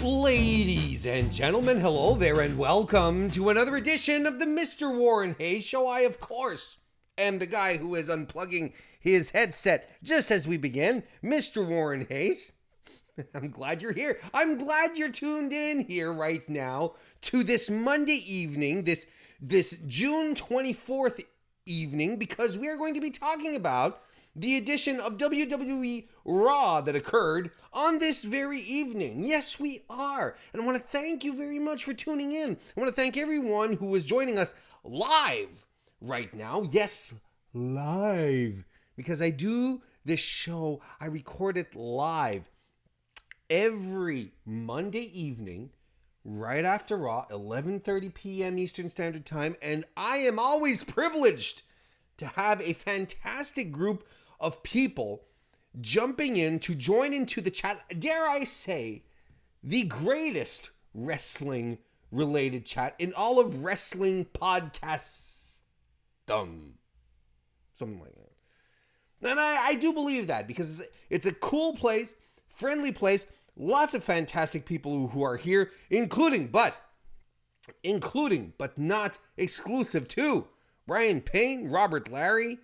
Ladies and gentlemen, hello there and welcome to another edition of the MrWarrenHayes Show. I, of course, am the guy who is unplugging his headset just as we begin, MrWarrenHayes. I'm glad you're here. I'm glad you're tuned in here right now to this Monday evening, this June 24th evening, because we are going to be talking about the edition of WWE Raw that occurred on this very evening. Yes, we are. And I want to thank you very much for tuning in. I want to thank everyone who is joining us live right now. Yes, live. Because I do this show, I record it live every Monday evening, right after Raw, 11:30 p.m. Eastern Standard Time. And I am always privileged to have a fantastic group of people jumping in to join into the chat. Dare I say, the greatest wrestling related chat in all of wrestling podcastdom. Something like that. And I do believe that because it's a cool place, friendly place, lots of fantastic people who are here, including but not exclusive to Brian Payne, Robert Larry,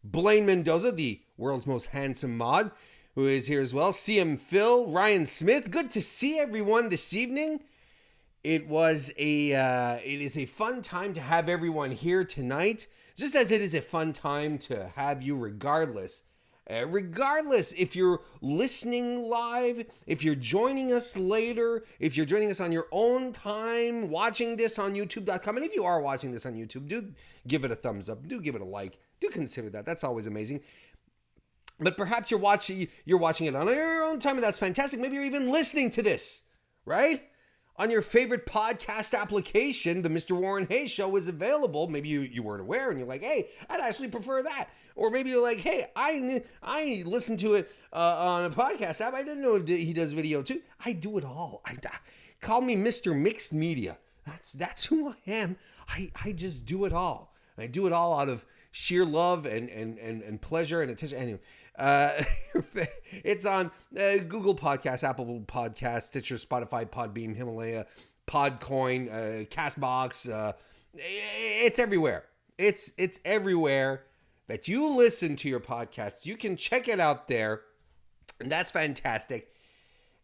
Blaine Mendoza, the world's most handsome mod, who is here as well. CM Phil, Ryan Smith. Good to see everyone this evening. It is a fun time to have everyone here tonight, just as it is a fun time to have you regardless. Regardless if you're listening live, if you're joining us later, if you're joining us on your own time, watching this on youtube.com, and if you are watching this on YouTube, do give it a thumbs up, do give it a like, do consider that. That's always amazing. But perhaps you're watching it on your own time, and that's fantastic. Maybe you're even listening to this, right? On your favorite podcast application, the MrWarrenHayes Show is available. Maybe you weren't aware, and you're like, hey, I'd actually prefer that. Or maybe you're like, hey, I listened to it on a podcast app. I didn't know he does video too. I do it all. Call me Mr. Mixed Media. That's who I am. I just do it all. I do it all out of sheer love and pleasure and attention. Anyway, it's on Google Podcasts, Apple Podcasts, Stitcher, Spotify, Podbeam, Himalaya, Podcoin, Castbox. It's everywhere. It's everywhere that you listen to your podcasts. You can check it out there, and that's fantastic.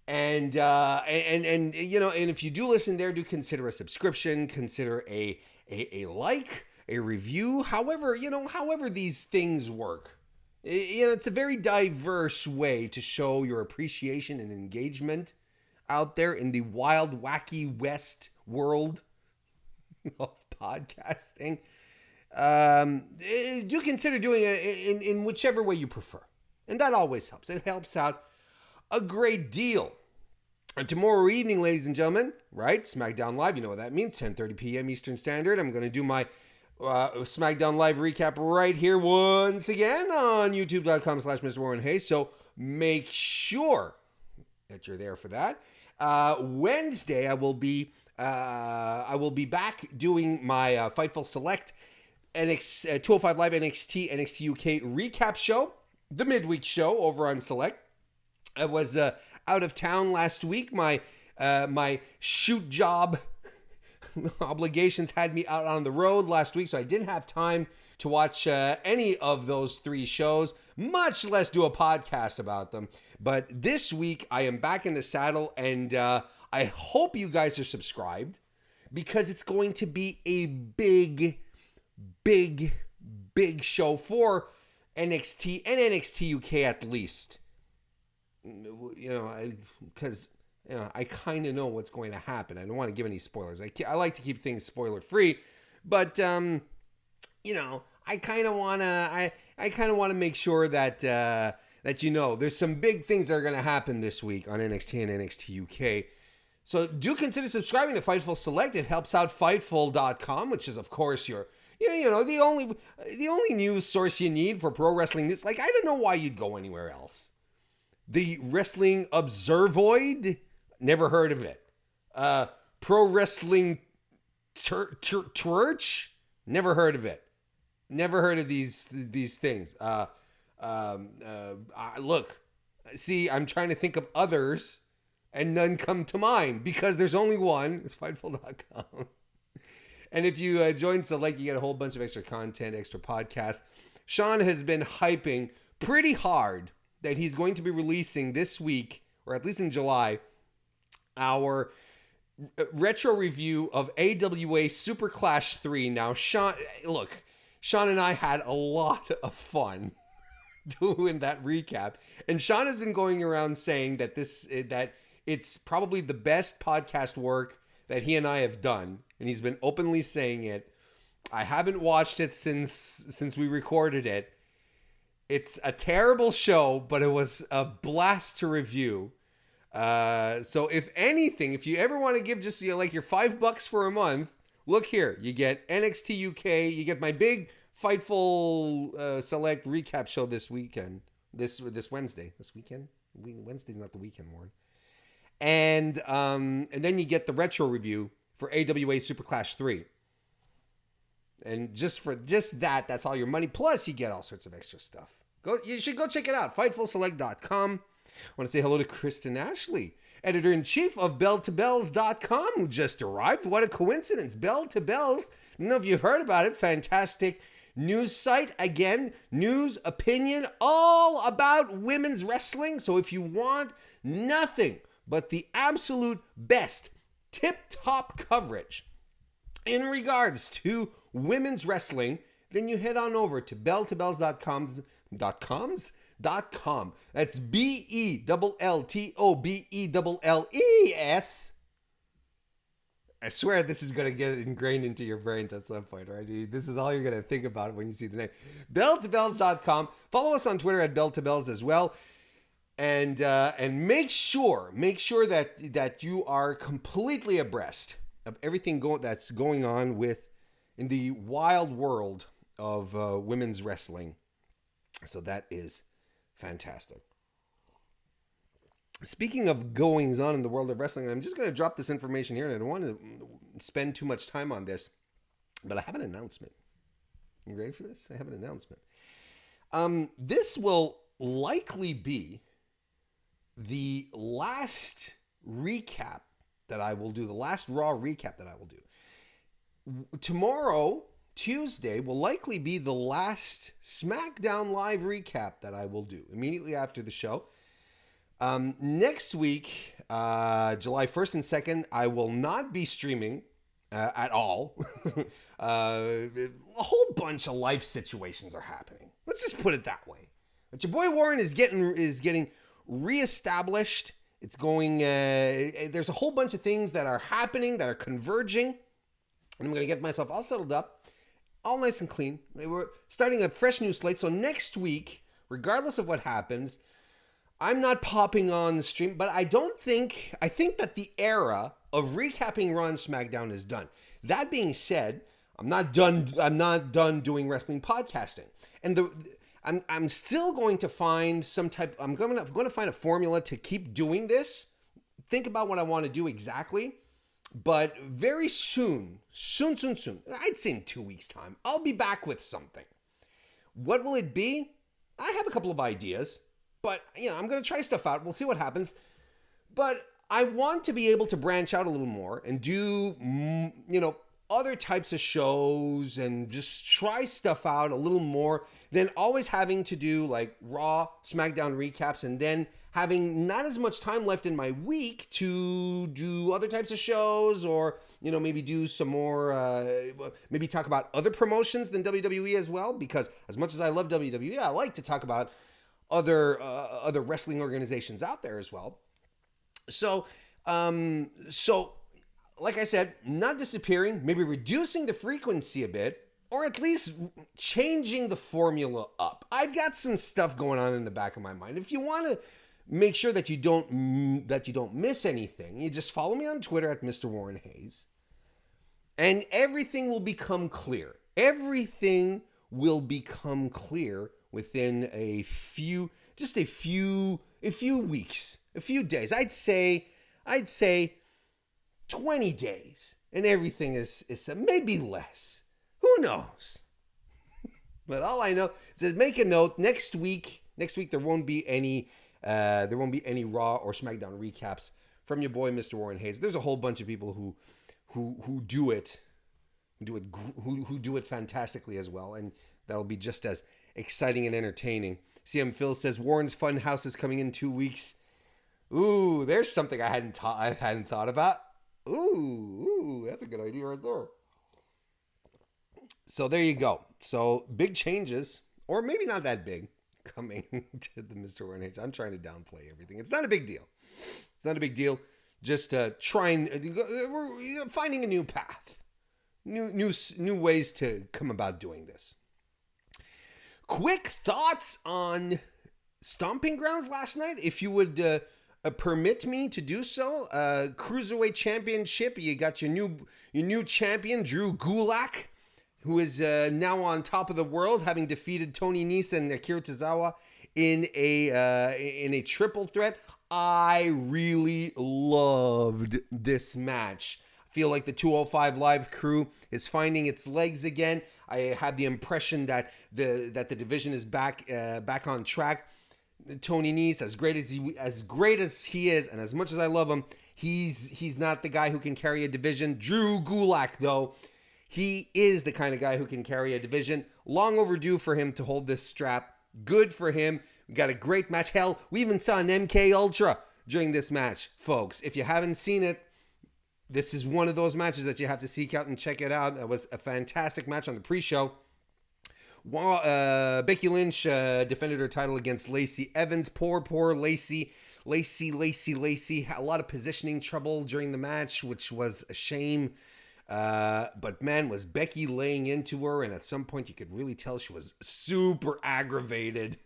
And you know, and if you do listen there, do consider a subscription, consider a like, a review, however these things work. You know, it's a very diverse way to show your appreciation and engagement out there in the wild, wacky West world of podcasting. Do consider doing it in whichever way you prefer. And that always helps. It helps out a great deal. And tomorrow evening, ladies and gentlemen, right? SmackDown Live, you know what that means, 10:30 p.m. Eastern Standard. I'm going to do my SmackDown Live recap right here once again on youtube.com/MrWarrenHayes. So make sure that you're there for that. Wednesday, I will be back doing my Fightful Select 205 Live NXT UK recap show, the midweek show over on Select. I was out of town last week. My shoot job obligations had me out on the road last week, so I didn't have time to watch any of those three shows, much less do a podcast about them. But this week, I am back in the saddle, and I hope you guys are subscribed, because it's going to be a big show for NXT and NXT UK at least. You know, because I kind of know what's going to happen. I don't want to give any spoilers. I like to keep things spoiler free, but you know, I kind of want to make sure that you know there's some big things that are going to happen this week on NXT and NXT UK. So do consider subscribing to Fightful Select. It helps out Fightful.com, which is of course your the only news source you need for pro wrestling news. Like, I don't know why you'd go anywhere else. The Wrestling Observoid, never heard of it. Pro Wrestling Church, never heard of it. Never heard of these things. Look, see, I'm trying to think of others, and none come to mind because there's only one. It's Fightful.com. And if you join Select, you get a whole bunch of extra content, extra podcasts. Sean has been hyping pretty hard that he's going to be releasing this week, or at least in July, our retro review of AWA Super Clash 3. Now, Sean and I had a lot of fun doing that recap. And Sean has been going around saying that that it's probably the best podcast work that he and I have done. And he's been openly saying it. I haven't watched it since we recorded it. It's a terrible show, but it was a blast to review. So if anything, if you ever want to give just your $5 for a month, look here. You get NXT UK. You get my big Fightful Select recap show this weekend. This Wednesday. This weekend? Wednesday's not the weekend, Warren. And then you get the retro review for AWA Super Clash 3. And just that's all your money. Plus, you get all sorts of extra stuff. You should go check it out. FightfulSelect.com. I want to say hello to Kristen Ashley, editor-in-chief of BellToBells.com, who just arrived. What a coincidence. Bell to Bells. I don't know if you've heard about it. Fantastic news site. Again, news, opinion, all about women's wrestling. So if you want nothing but the absolute best tip-top coverage in regards to women's wrestling, then you head on over to belltobells.com. That's BELLTOBELLES. I swear this is going to get ingrained into your brains at some point, right? This is all you're going to think about when you see the name. belltobells.com. Follow us on Twitter at belltobells as well. And make sure that you are completely abreast of everything that's going on in the wild world of women's wrestling. So that is fantastic. Speaking of goings on in the world of wrestling, I'm just going to drop this information here, and I don't want to spend too much time on this, but I have an announcement. You ready for this? I have an announcement. This will likely be the last recap that I will do, the last Raw recap that I will do. Tomorrow, Tuesday, will likely be the last SmackDown Live recap that I will do immediately after the show. Next week, July 1st and 2nd, I will not be streaming at all. A whole bunch of life situations are happening. Let's just put it that way. But your boy Warren is getting reestablished. It's going. There's a whole bunch of things that are happening that are converging, and I'm going to get myself all settled up, all nice and clean. We're starting a fresh new slate. So next week, regardless of what happens, I'm not popping on the stream. But I think that the era of recapping Raw and SmackDown is done. That being said, I'm not done doing wrestling podcasting, and I'm still going to find some type. I'm going to find a formula to keep doing this. Think about what I want to do exactly, but very soon. I'd say in 2 weeks' time, I'll be back with something. What will it be? I have a couple of ideas, but I'm going to try stuff out. We'll see what happens. But I want to be able to branch out a little more and do, other types of shows and just try stuff out a little more than always having to do like Raw, SmackDown recaps and then having not as much time left in my week to do other types of shows or, maybe do some more, maybe talk about other promotions than WWE as well. Because as much as I love WWE, I like to talk about other wrestling organizations out there as well. So like I said, not disappearing, maybe reducing the frequency a bit, or at least changing the formula up. I've got some stuff going on in the back of my mind. If you want to make sure that you don't miss anything, you just follow me on Twitter at MrWarrenHayes, and everything will become clear. Everything will become clear within a few weeks, a few days. I'd say 20 days, and everything is maybe less. Who knows? But all I know is to make a note. Next week there won't be any Raw or SmackDown recaps from your boy, Mr. Warren Hayes. There's a whole bunch of people who do it fantastically as well, and that'll be just as exciting and entertaining. CM Phil says Warren's Fun House is coming in 2 weeks. Ooh, there's something I hadn't thought about. Ooh, that's a good idea right there. So there you go. So big changes, or maybe not that big, coming to the Mr. Warren Hayes. I'm trying to downplay everything. It's not a big deal. It's not a big deal. Just we're finding a new path, new ways to come about doing this. Quick thoughts on Stomping Grounds last night, if you would permit me to do so. Cruiserweight Championship. You got your new champion, Drew Gulak, who is now on top of the world, having defeated Tony Nese and Akira Tozawa in a triple threat. I really loved this match. I feel like the 205 Live crew is finding its legs again. I have the impression that the division is back on track. Tony Nese, as great as he is, and as much as I love him, he's not the guy who can carry a division. Drew Gulak, though, he is the kind of guy who can carry a division. Long overdue for him to hold this strap. Good for him. We got a great match. Hell, we even saw an MK Ultra during this match, folks. If you haven't seen it, this is one of those matches that you have to seek out and check it out. It was a fantastic match on the pre-show. Becky Lynch defended her title against Lacey Evans. Poor Lacey. Lacey. Had a lot of positioning trouble during the match, which was a shame. But man, was Becky laying into her, and at some point you could really tell she was super aggravated.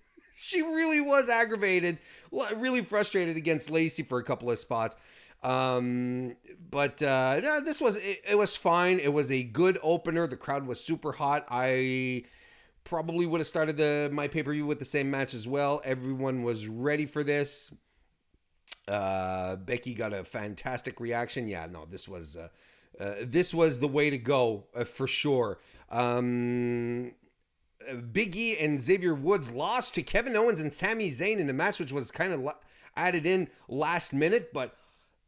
She really was aggravated, really frustrated against Lacey for a couple of spots. No, it was fine. It was a good opener. The crowd was super hot. I probably would have started my pay-per-view with the same match as well. Everyone was ready for this. Becky got a fantastic reaction. Yeah, no, this was the way to go for sure. Big E and Xavier Woods lost to Kevin Owens and Sami Zayn in a match which was kind of added in last minute, but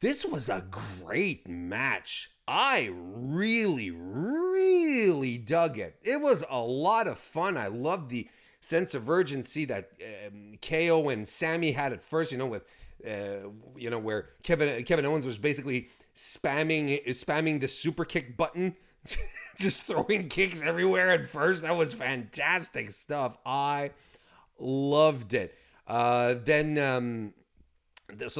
this was a great match. I really, really dug it. It was a lot of fun. I loved the sense of urgency that KO and Sami had at first, with where Kevin Owens was basically spamming the super kick button, just throwing kicks everywhere at first. That was fantastic stuff. I loved it. So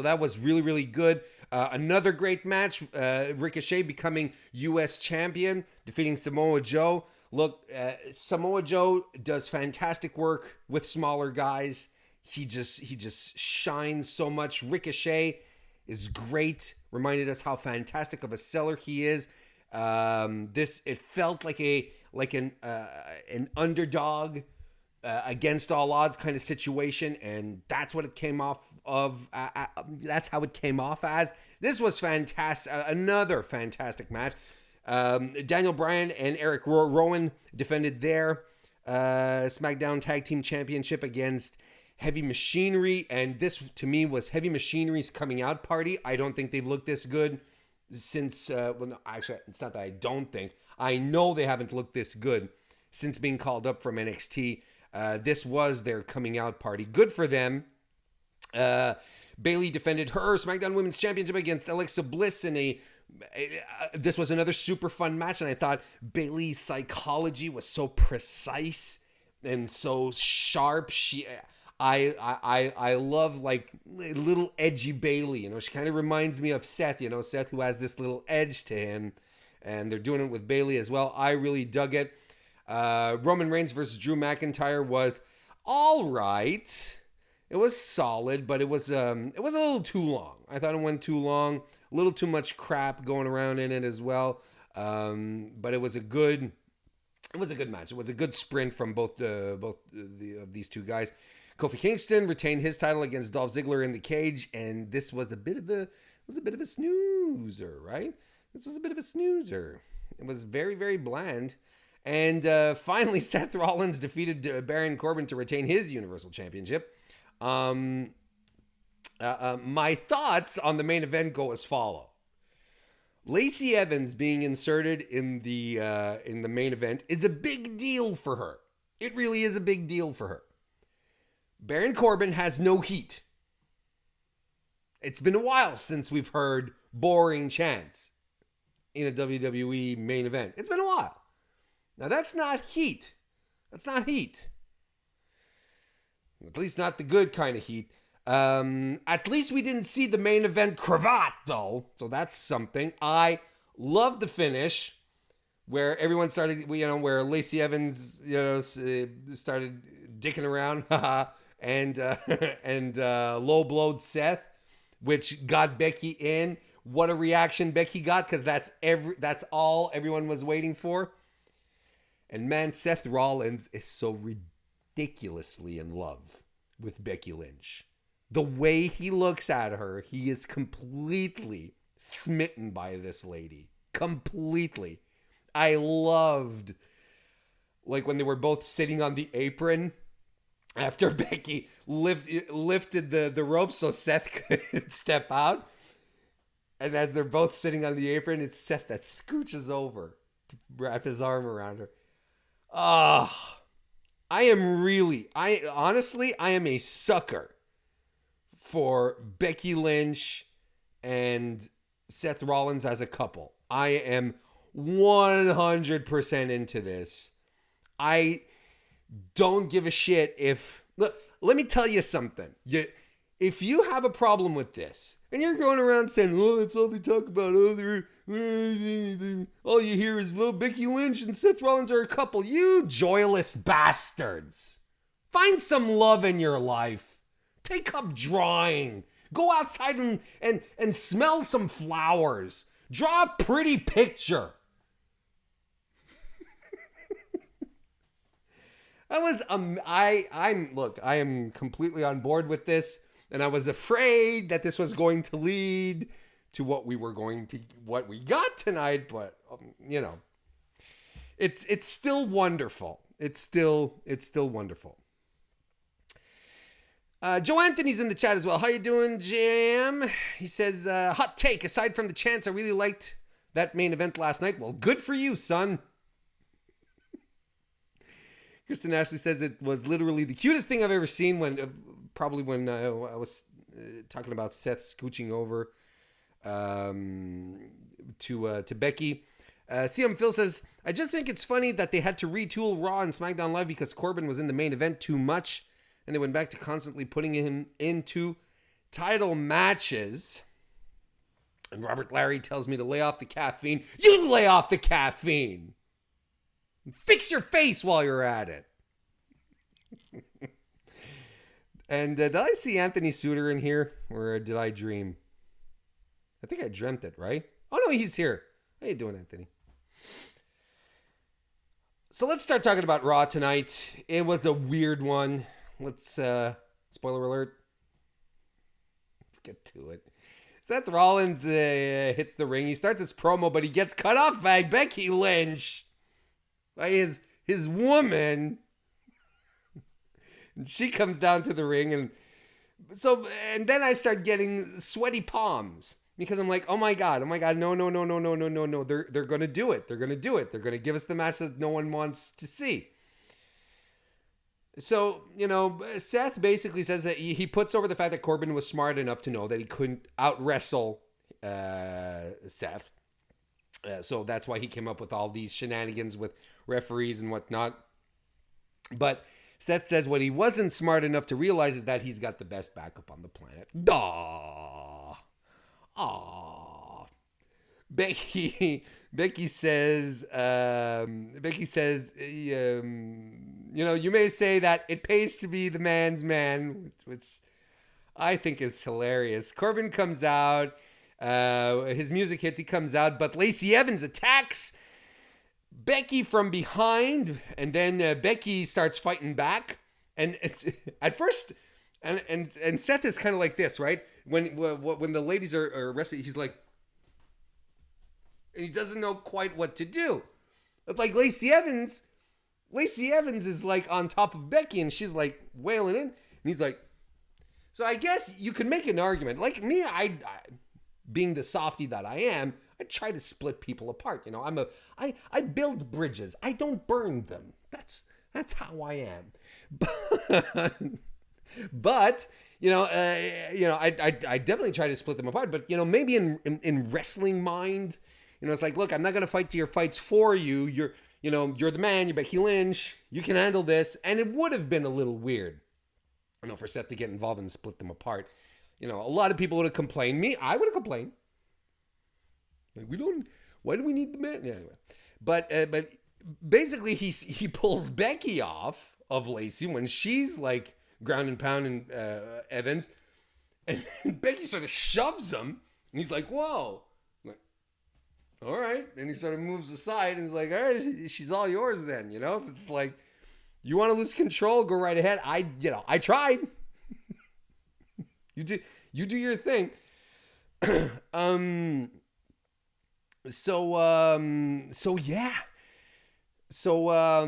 that was really, really good. Another great match, Ricochet becoming U.S. champion, defeating Samoa Joe. Look, Samoa Joe does fantastic work with smaller guys. He just shines so much. Ricochet is great. Reminded us how fantastic of a seller he is. It felt like an underdog against all odds kind of situation, and that's what it came off of. That's how it came off as. This was fantastic. Another fantastic match. Daniel Bryan and Eric Rowan defended their SmackDown Tag Team Championship against Heavy Machinery, and this to me was Heavy Machinery's coming out party. I don't think they've looked this good since. It's not that I don't think. I know they haven't looked this good since being called up from NXT. This was their coming out party. Good for them. Bayley defended her SmackDown Women's Championship against Alexa Bliss in this was another super fun match, and I thought Bayley's psychology was so precise and so sharp. I love like little edgy Bayley. She kind of reminds me of Seth. Seth who has this little edge to him, and they're doing it with Bayley as well. I really dug it. Roman Reigns versus Drew McIntyre was all right. It was solid, but it was a little too long. I thought it went too long. A little too much crap going around in it as well. But it was a good match. It was a good sprint from both of these two guys. Kofi Kingston retained his title against Dolph Ziggler in the cage, and this was a bit of a snoozer, right? This was a bit of a snoozer. It was very, very bland. And finally, Seth Rollins defeated Baron Corbin to retain his Universal Championship. My thoughts on the main event go as follow. Lacey Evans being inserted in the main event is a big deal for her. It really is a big deal for her. Baron Corbin has no heat. It's been a while since we've heard boring chants in a WWE main event. It's been a while. Now that's not heat. That's not heat. At least not the good kind of heat. At least we didn't see the main event cravat though. So that's something. I love the finish where everyone started, where Lacey Evans, started dicking around and low blowed Seth, which got Becky in. What a reaction Becky got, because that's all everyone was waiting for. And man, Seth Rollins is so ridiculously in love with Becky Lynch. The way he looks at her, he is completely smitten by this lady. Completely. I loved, like, when they were both sitting on the apron after Becky lifted the rope so Seth could step out. And as they're both sitting on the apron, it's Seth that scooches over to wrap his arm around her. I am a sucker for Becky Lynch and Seth Rollins as a couple. I am 100% into this. I don't give a shit if... Look, let me tell you something. If you have a problem with this, and you're going around saying, oh, that's all they talk about. Oh, all you hear is, well, Becky Lynch and Seth Rollins are a couple. You joyless bastards. Find some love in your life. Take up drawing. Go outside and smell some flowers. Draw a pretty picture. I am completely on board with this. And I was afraid that this was going to lead to what we got tonight. But, it's still wonderful. It's still wonderful. Joe Anthony's in the chat as well. How you doing, Jam? He says, hot take. Aside from the chants, I really liked that main event last night. Well, good for you, son. Kristen Ashley says it was literally the cutest thing I've ever seen when I was talking about Seth scooching over to Becky. CM Phil says, I just think it's funny that they had to retool Raw and SmackDown Live because Corbin was in the main event too much, and they went back to constantly putting him into title matches. And Robert Larry tells me to lay off the caffeine. You lay off the caffeine! Fix your face while you're at it. And did I see Anthony Suter in here? Or did I dream? I think I dreamt it, right? Oh, no, he's here. How you doing, Anthony? So let's start talking about Raw tonight. It was a weird one. Let's, spoiler alert. Let's get to it. Seth Rollins hits the ring. He starts his promo, but he gets cut off by Becky Lynch. By his woman. And she comes down to the ring, and then I start getting sweaty palms because I'm like, oh my god, no, they're gonna do it, they're gonna give us the match that no one wants to see. So Seth basically says that he puts over the fact that Corbin was smart enough to know that he couldn't out wrestle Seth. So that's why he came up with all these shenanigans with referees and whatnot. But Seth says what he wasn't smart enough to realize is that he's got the best backup on the planet. Aww. Becky says, you may say that it pays to be the man's man, which I think is hilarious. Corbin comes out. His music hits, he comes out, but Lacey Evans attacks Becky from behind, and then Becky starts fighting back, and it's at first, and Seth is kind of like this, right? When the ladies are wrestling, he's like, and he doesn't know quite what to do. But like Lacey Evans is like on top of Becky, and she's like wailing in, and he's like, So I guess you could make an argument. Like me, I being the softy that I am, I try to split people apart. You know, I build bridges. I don't burn them. That's how I am. But I definitely try to split them apart. But maybe in wrestling mind, it's like, look, I'm not gonna fight your fights for you. You're the man. You're Becky Lynch. You can handle this. And it would have been a little weird, for Seth to get involved and split them apart. A lot of people would have complained. I would have complained. Like, why do we need the man? Yeah, anyway. But basically he pulls Becky off of Lacey when she's like ground and pounding Evans. And Becky sort of shoves him. And he's like, whoa. I'm like, all right. And he sort of moves aside and he's like, all right, she's all yours then. If it's like, you want to lose control, go right ahead. I tried. You do your thing. So yeah. So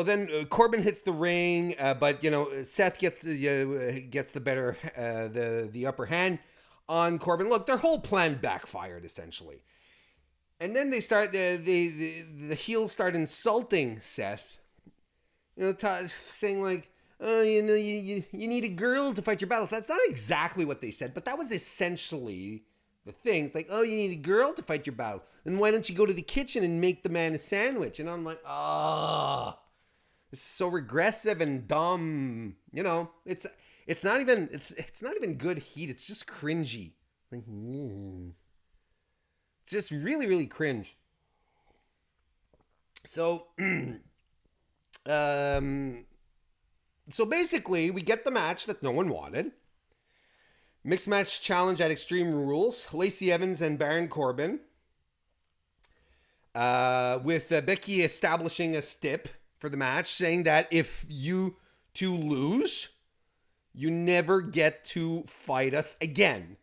then Corbin hits the ring, but Seth gets the better the upper hand on Corbin. Look, their whole plan backfired essentially. And then they start the heels start insulting Seth. Saying like, oh, you need a girl to fight your battles. That's not exactly what they said, but that was essentially the things. Like, oh, you need a girl to fight your battles. Then why don't you go to the kitchen and make the man a sandwich? And I'm like, this is so regressive and dumb. It's not even good heat. It's just cringy. Like, it's just really, really cringe. So, so basically, we get the match that no one wanted. Mixed match challenge at Extreme Rules. Lacey Evans and Baron Corbin. With Becky establishing a stip for the match, saying that if you two lose, you never get to fight us again.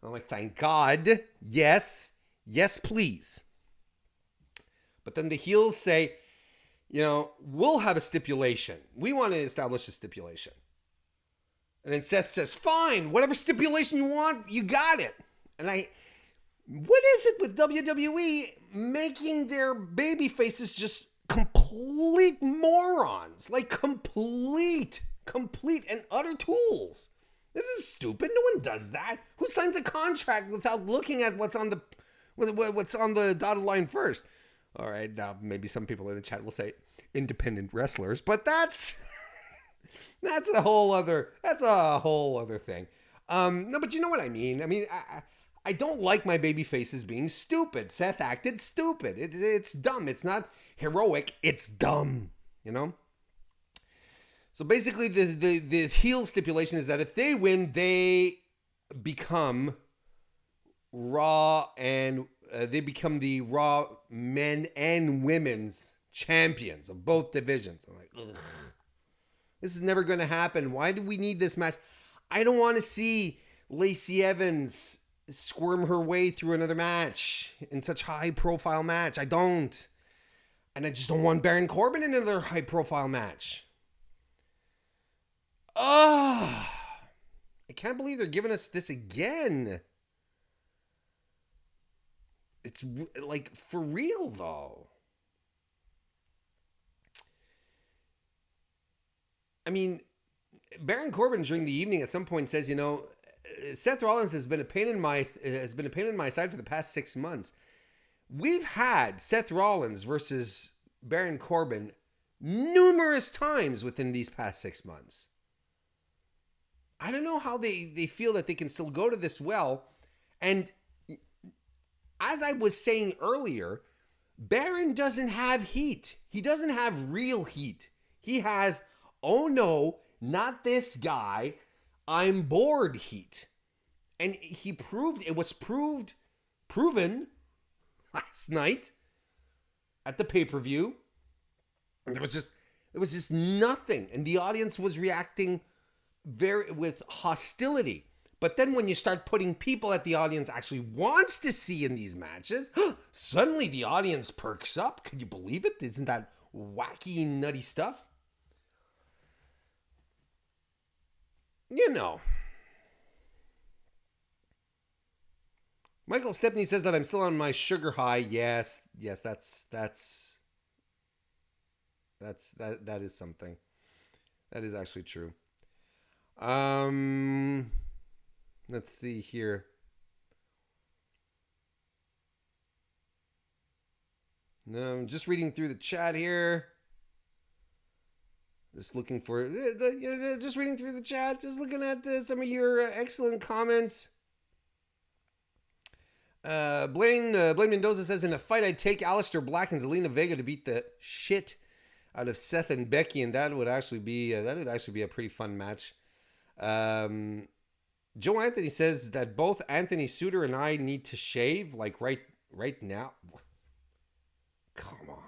I'm like, thank God. Yes, please. But then the heels say, we'll have a stipulation. We want to establish a stipulation. And then Seth says, fine, whatever stipulation you want, you got it. And what is it with WWE making their baby faces just complete morons? Like complete and utter tools. This is stupid. No one does that. Who signs a contract without looking at what's on the dotted line first? All right, now maybe some people in the chat will say independent wrestlers, but that's a whole other thing. No, but you know what I mean. I mean, I don't like my baby faces being stupid. Seth acted stupid. It's dumb. It's not heroic. It's dumb. So basically, the heel stipulation is that if they win, they become Raw and they become the Raw men and women's champions of both divisions. I'm like, ugh. This is never going to happen. Why do we need this match? I don't want to see Lacey Evans squirm her way through another match in such high-profile match. I don't. And I just don't want Baron Corbin in another high-profile match. I can't believe they're giving us this again. It's like for real though. I mean, Baron Corbin during the evening at some point says, Seth Rollins has been a pain in my side for the past 6 months. We've had Seth Rollins versus Baron Corbin numerous times within these past 6 months. I don't know how they feel that they can still go to this well. And as I was saying earlier, Baron doesn't have heat. He doesn't have real heat. He has, oh no, not this guy, I'm bored heat. And it was proven last night at the pay-per-view. And there was just nothing. And the audience was reacting with hostility. But then when you start putting people that the audience actually wants to see in these matches, suddenly the audience perks up. Could you believe it? Isn't that wacky, nutty stuff? you know. Michael Stepney says that I'm still on my sugar high. Yes, that is something. That is actually true. Let's see here. No, I'm just reading through the chat here. Just looking for, just reading through the chat. Just looking at some of your excellent comments. Blaine Mendoza says, in a fight, I'd take Aleister Black and Zelina Vega to beat the shit out of Seth and Becky, and that would actually be a pretty fun match. Joe Anthony says that both Anthony Suter and I need to shave, like right now. Come on.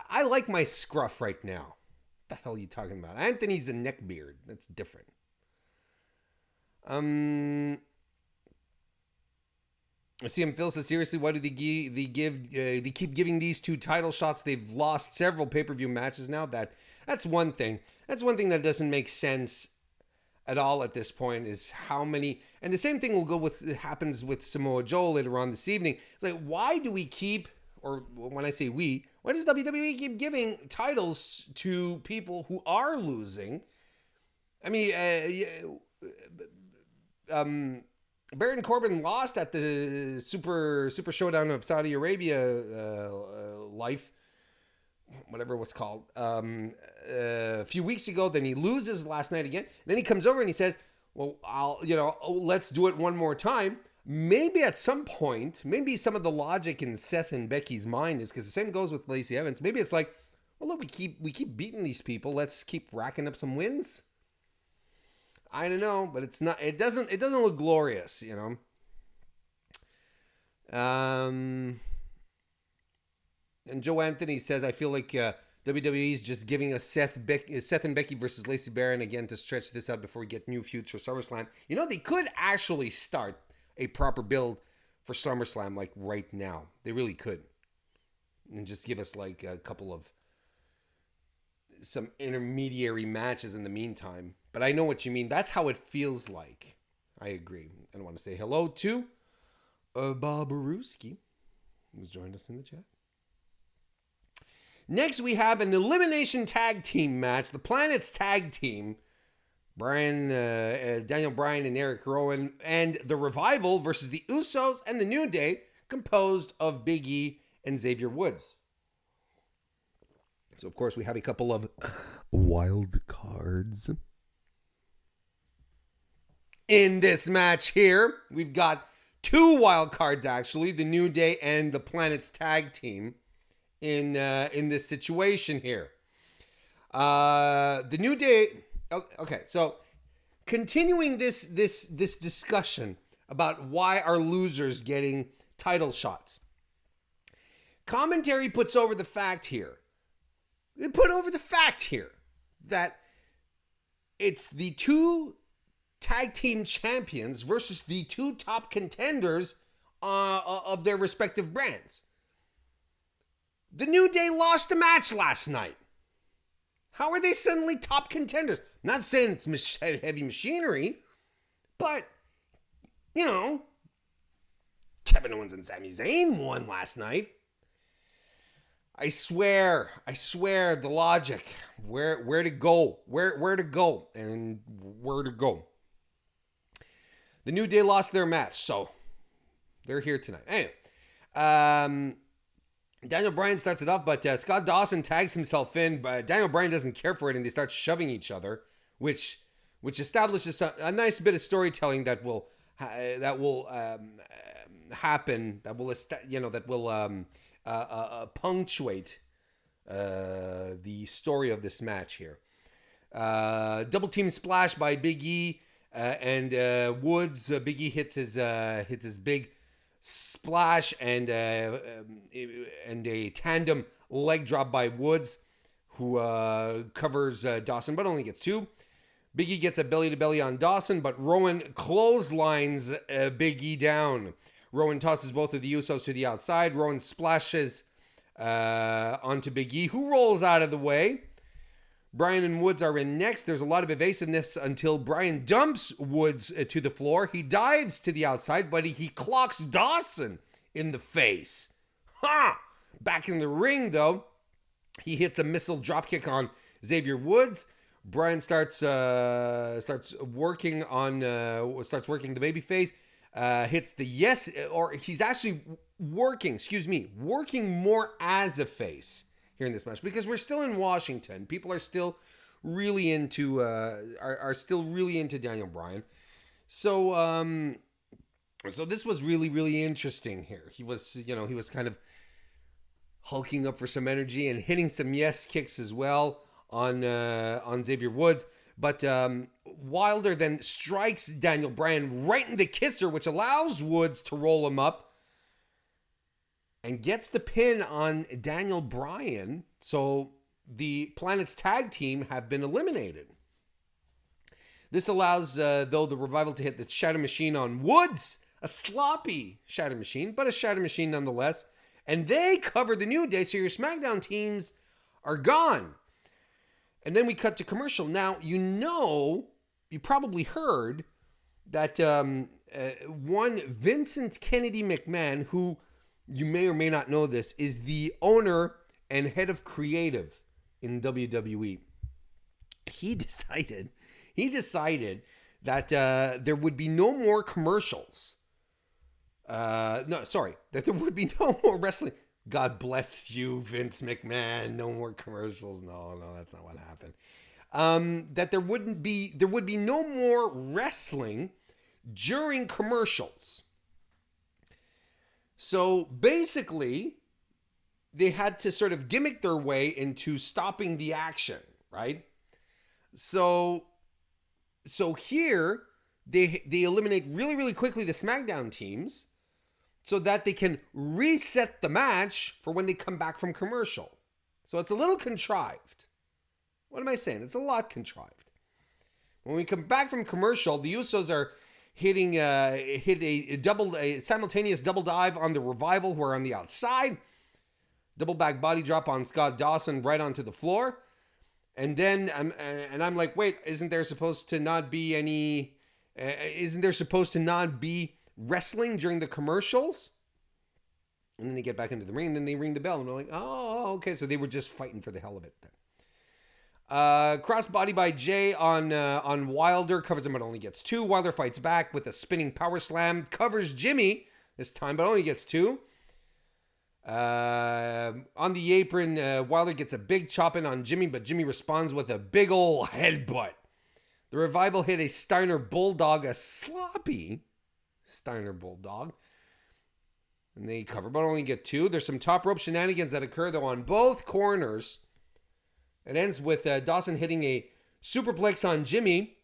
I like my scruff right now. What the hell are you talking about? Anthony's a neck beard. That's different. CM Phil says, seriously, why do they keep giving these two title shots? They've lost several pay-per-view matches now. That's one thing. That's one thing that doesn't make sense at all at this point, is how many, and the same thing will go with, it happens with Samoa Joe later on this evening. It's like, why do we keep, or when I say we, why does WWE keep giving titles to people who are losing? I mean, Baron Corbin lost at the Super Showdown of Saudi Arabia life, whatever it was called, a few weeks ago. Then he loses last night again. Then he comes over and he says, well, let's do it one more time. Maybe at some point, maybe some of the logic in Seth and Becky's mind is, because the same goes with Lacey Evans. Maybe it's like, well, look, we keep beating these people. Let's keep racking up some wins. I don't know, but it's not. It doesn't look glorious, you know. And Joe Anthony says, I feel like WWE is just giving us Seth and Becky versus Lacey Barron again to stretch this out before we get new feuds for SummerSlam. You know, they could actually start a proper build for SummerSlam like right now. They really could, and just give us like a couple of some intermediary matches in the meantime. But I know what you mean. That's how it feels like. I agree. And I want to say hello to Bob Aruski, who's joined us in the chat. Next, we have an elimination tag team match. The Planet's tag team. Daniel Bryan and Eric Rowan, and the Revival versus the Usos and the New Day, composed of Big E and Xavier Woods. So, of course, we have a couple of wild cards. In this match here, we've got two wild cards, actually, the New Day and the Planet's tag team in this situation here. The New Day. Okay, so continuing this discussion about why are losers getting title shots. Commentary puts over the fact here. They put over the fact here that it's the two tag team champions versus the two top contenders of their respective brands. The New Day lost a match last night. How are they suddenly top contenders? Not saying it's heavy machinery, but, you know, Kevin Owens and Sami Zayn won last night. I swear, the logic, where to go. The New Day lost their match, so they're here tonight. Anyway, Daniel Bryan starts it off, but Scott Dawson tags himself in, but Daniel Bryan doesn't care for it, and they start shoving each other, which establishes a nice bit of storytelling that will happen, that will punctuate the story of this match here. Double team splash by Big E and Woods. Big E hits his big splash and a tandem leg drop by Woods, who covers Dawson, but only gets two. Big E gets a belly-to-belly on Dawson, but Rowan clotheslines Big E down. Rowan tosses both of the Usos to the outside. Rowan splashes onto Big E, who rolls out of the way. Bryan and Woods are in next. There's a lot of evasiveness until Bryan dumps Woods to the floor. He dives to the outside, but he clocks Dawson in the face. Ha! Back in the ring, though, he hits a missile dropkick on Xavier Woods. Bryan starts working the babyface. Hits the yes, or he's actually working more as a face here in this match, because we're still in Washington. People are still really into Daniel Bryan. So this was really, really interesting here. He was kind of hulking up for some energy and hitting some yes kicks as well on Xavier Woods. But Wilder then strikes Daniel Bryan right in the kisser, which allows Woods to roll him up and gets the pin on Daniel Bryan. So the Planet's tag team have been eliminated. This allows, though, the Revival to hit the Shatter Machine on Woods. A sloppy Shatter Machine, but a Shatter Machine nonetheless. And they cover the New Day, so your SmackDown teams are gone. And then we cut to commercial. Now, you probably heard that one Vincent Kennedy McMahon, who you may or may not know this, is the owner and head of creative in WWE. He decided that there would be no more commercials. That there would be no more wrestling. God bless you, Vince McMahon. No more commercials. No, that's not what happened. That there would be no more wrestling during commercials. So basically, they had to sort of gimmick their way into stopping the action, right? So here they eliminate really, really quickly the SmackDown teams, so that they can reset the match for when they come back from commercial. So it's a little contrived. What am I saying? It's a lot contrived. When we come back from commercial, the Usos are hit a simultaneous double dive on the Revival, who are on the outside. Double back body drop on Scott Dawson right onto the floor. And then I'm like, wait, isn't there supposed to not be wrestling during the commercials? And then they get back into the ring, and then they ring the bell, and they're like, oh, okay, so they were just fighting for the hell of it then. Crossbody by Jay on Wilder, covers him but only gets 2. Wilder fights back with a spinning power slam, covers Jimmy this time but only gets 2. On the apron, Wilder gets a big chop in on Jimmy, but Jimmy responds with a big ol' headbutt. The Revival hit a Steiner Bulldog, a sloppy Steiner Bulldog, and they cover but only get 2. There's some top rope shenanigans that occur, though, on both corners. It ends with Dawson hitting a superplex on Jimmy,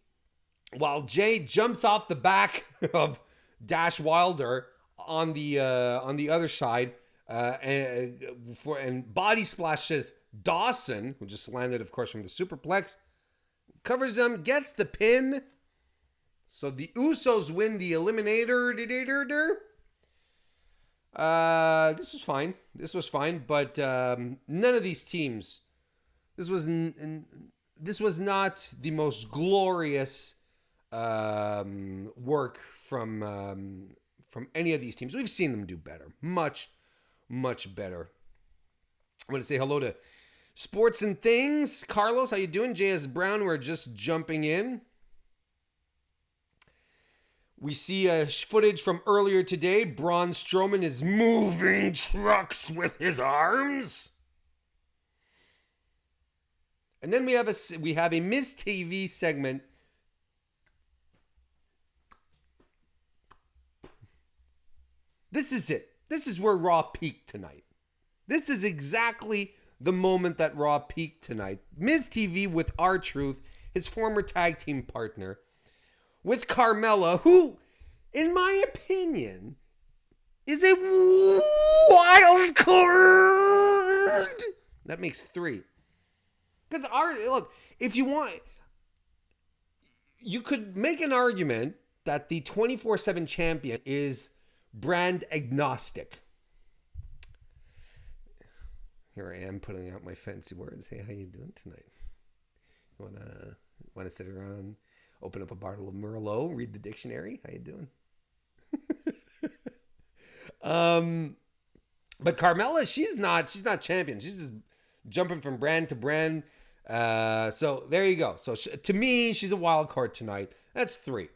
while Jay jumps off the back of Dash Wilder on the other side, and body splashes Dawson, who just landed, of course, from the superplex. Covers him, gets the pin. So the Usos win the Eliminator. This was fine, but none of these teams. This was not the most glorious work from any of these teams. We've seen them do better, much better. I'm going to say hello to Sports and Things. Carlos, how you doing? J.S. Brown, we're just jumping in. We see footage from earlier today. Braun Strowman is moving trucks with his arms. And then we have a Miz TV segment. This is it. This is where Raw peaked tonight. This is exactly the moment that Raw peaked tonight. Miz TV with R-Truth, his former tag team partner, with Carmella, who, in my opinion, is a wild card. That makes 3. Because look, if you want, you could make an argument that the 24/7 champion is brand agnostic. Here I am putting out my fancy words. Hey, how you doing tonight? Wanna sit around, open up a bottle of Merlot, read the dictionary? How you doing? But Carmella, she's not champion. She's just jumping from brand to brand. So there you go. So to me, she's a wild card tonight. That's 3.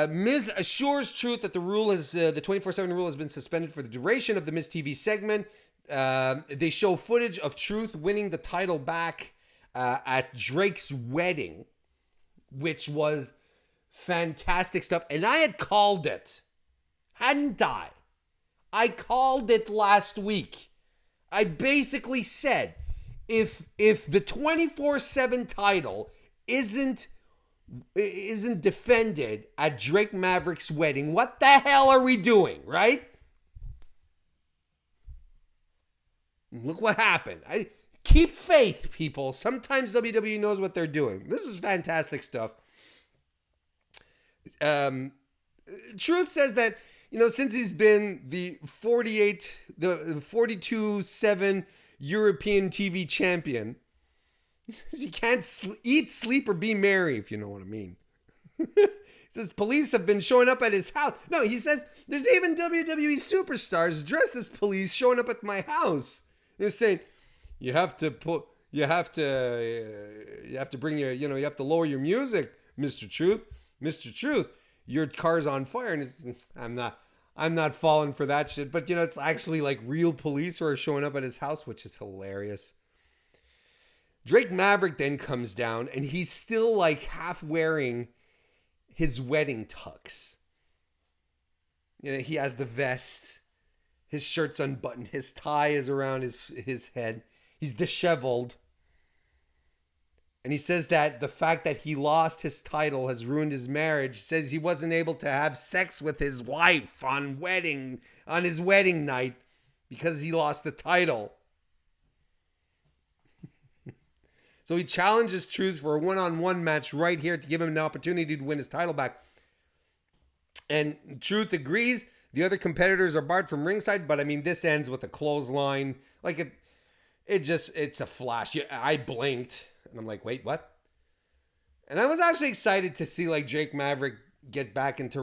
Miz assures Truth that the 24/7 rule has been suspended for the duration of the Miz TV segment. They show footage of Truth winning the title back at Drake's wedding, which was fantastic stuff. And I had called it, hadn't I? I called it last week. I basically said, if the 24/7 title isn't defended at Drake Maverick's wedding, what the hell are we doing, right? Look what happened. Keep faith, people. Sometimes WWE knows what they're doing. This is fantastic stuff. Truth says that, since he's been the 42/7 European TV champion, he can't eat, sleep, or be merry, if you know what I mean. He says police have been showing up at his house. No, he says there's even WWE superstars dressed as police showing up at my house. They're saying you have to lower your music, Mr. Truth. Mr. Truth, your car's on fire. And I'm not falling for that shit. But, it's actually like real police who are showing up at his house, which is hilarious. Drake Maverick then comes down and he's still like half wearing his wedding tux. He has the vest. His shirt's unbuttoned. His tie is around his head. He's disheveled. And he says that the fact that he lost his title has ruined his marriage. He says he wasn't able to have sex with his wife on his wedding night because he lost the title. So he challenges Truth for a one-on-one match right here to give him an opportunity to win his title back. And Truth agrees. The other competitors are barred from ringside, but this ends with a clothesline. Like it's a flash. I blinked. And I'm like, wait, what? And I was actually excited to see like Drake Maverick get back and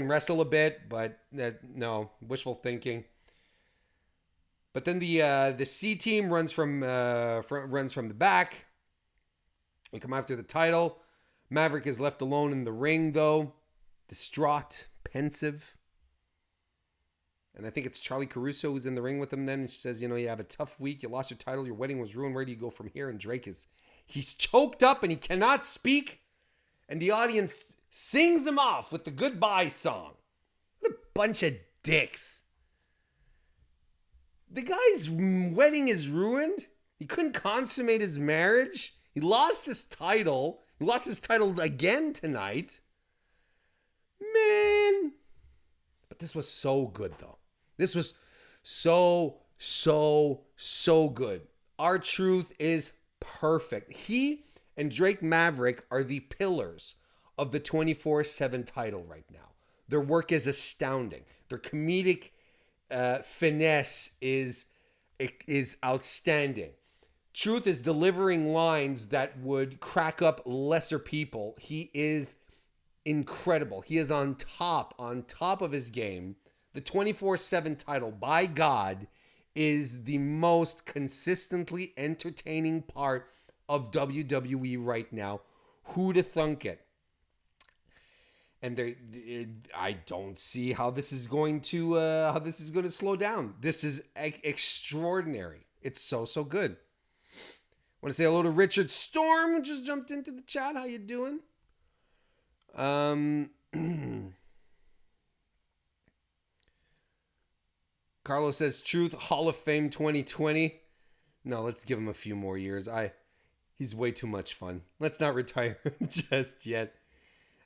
wrestle a bit, but no, wishful thinking. But then the C team runs from the back. We come after the title. Maverick is left alone in the ring though, distraught, pensive. And I think it's Charlie Caruso who's in the ring with him then. And she says, you have a tough week. You lost your title. Your wedding was ruined. Where do you go from here? And Drake he's choked up and he cannot speak. And the audience sings him off with the goodbye song. What a bunch of dicks. The guy's wedding is ruined. He couldn't consummate his marriage. He lost his title. He lost his title again tonight. Man. But this was so good though. This was so good. R-Truth is perfect. He and Drake Maverick are the pillars of the 24/7 title right now. Their work is astounding. Their comedic finesse is outstanding. Truth is delivering lines that would crack up lesser people. He is incredible. He is on top of his game. The 24/7 title, by God, is the most consistently entertaining part of WWE right now. Who'd have thunk it? And I don't see how this is going to slow down. This is extraordinary. It's so good. I want to say hello to Richard Storm, who just jumped into the chat. How you doing? Carlos says Truth Hall of Fame 2020. No, let's give him a few more years. He's way too much fun. Let's not retire him just yet.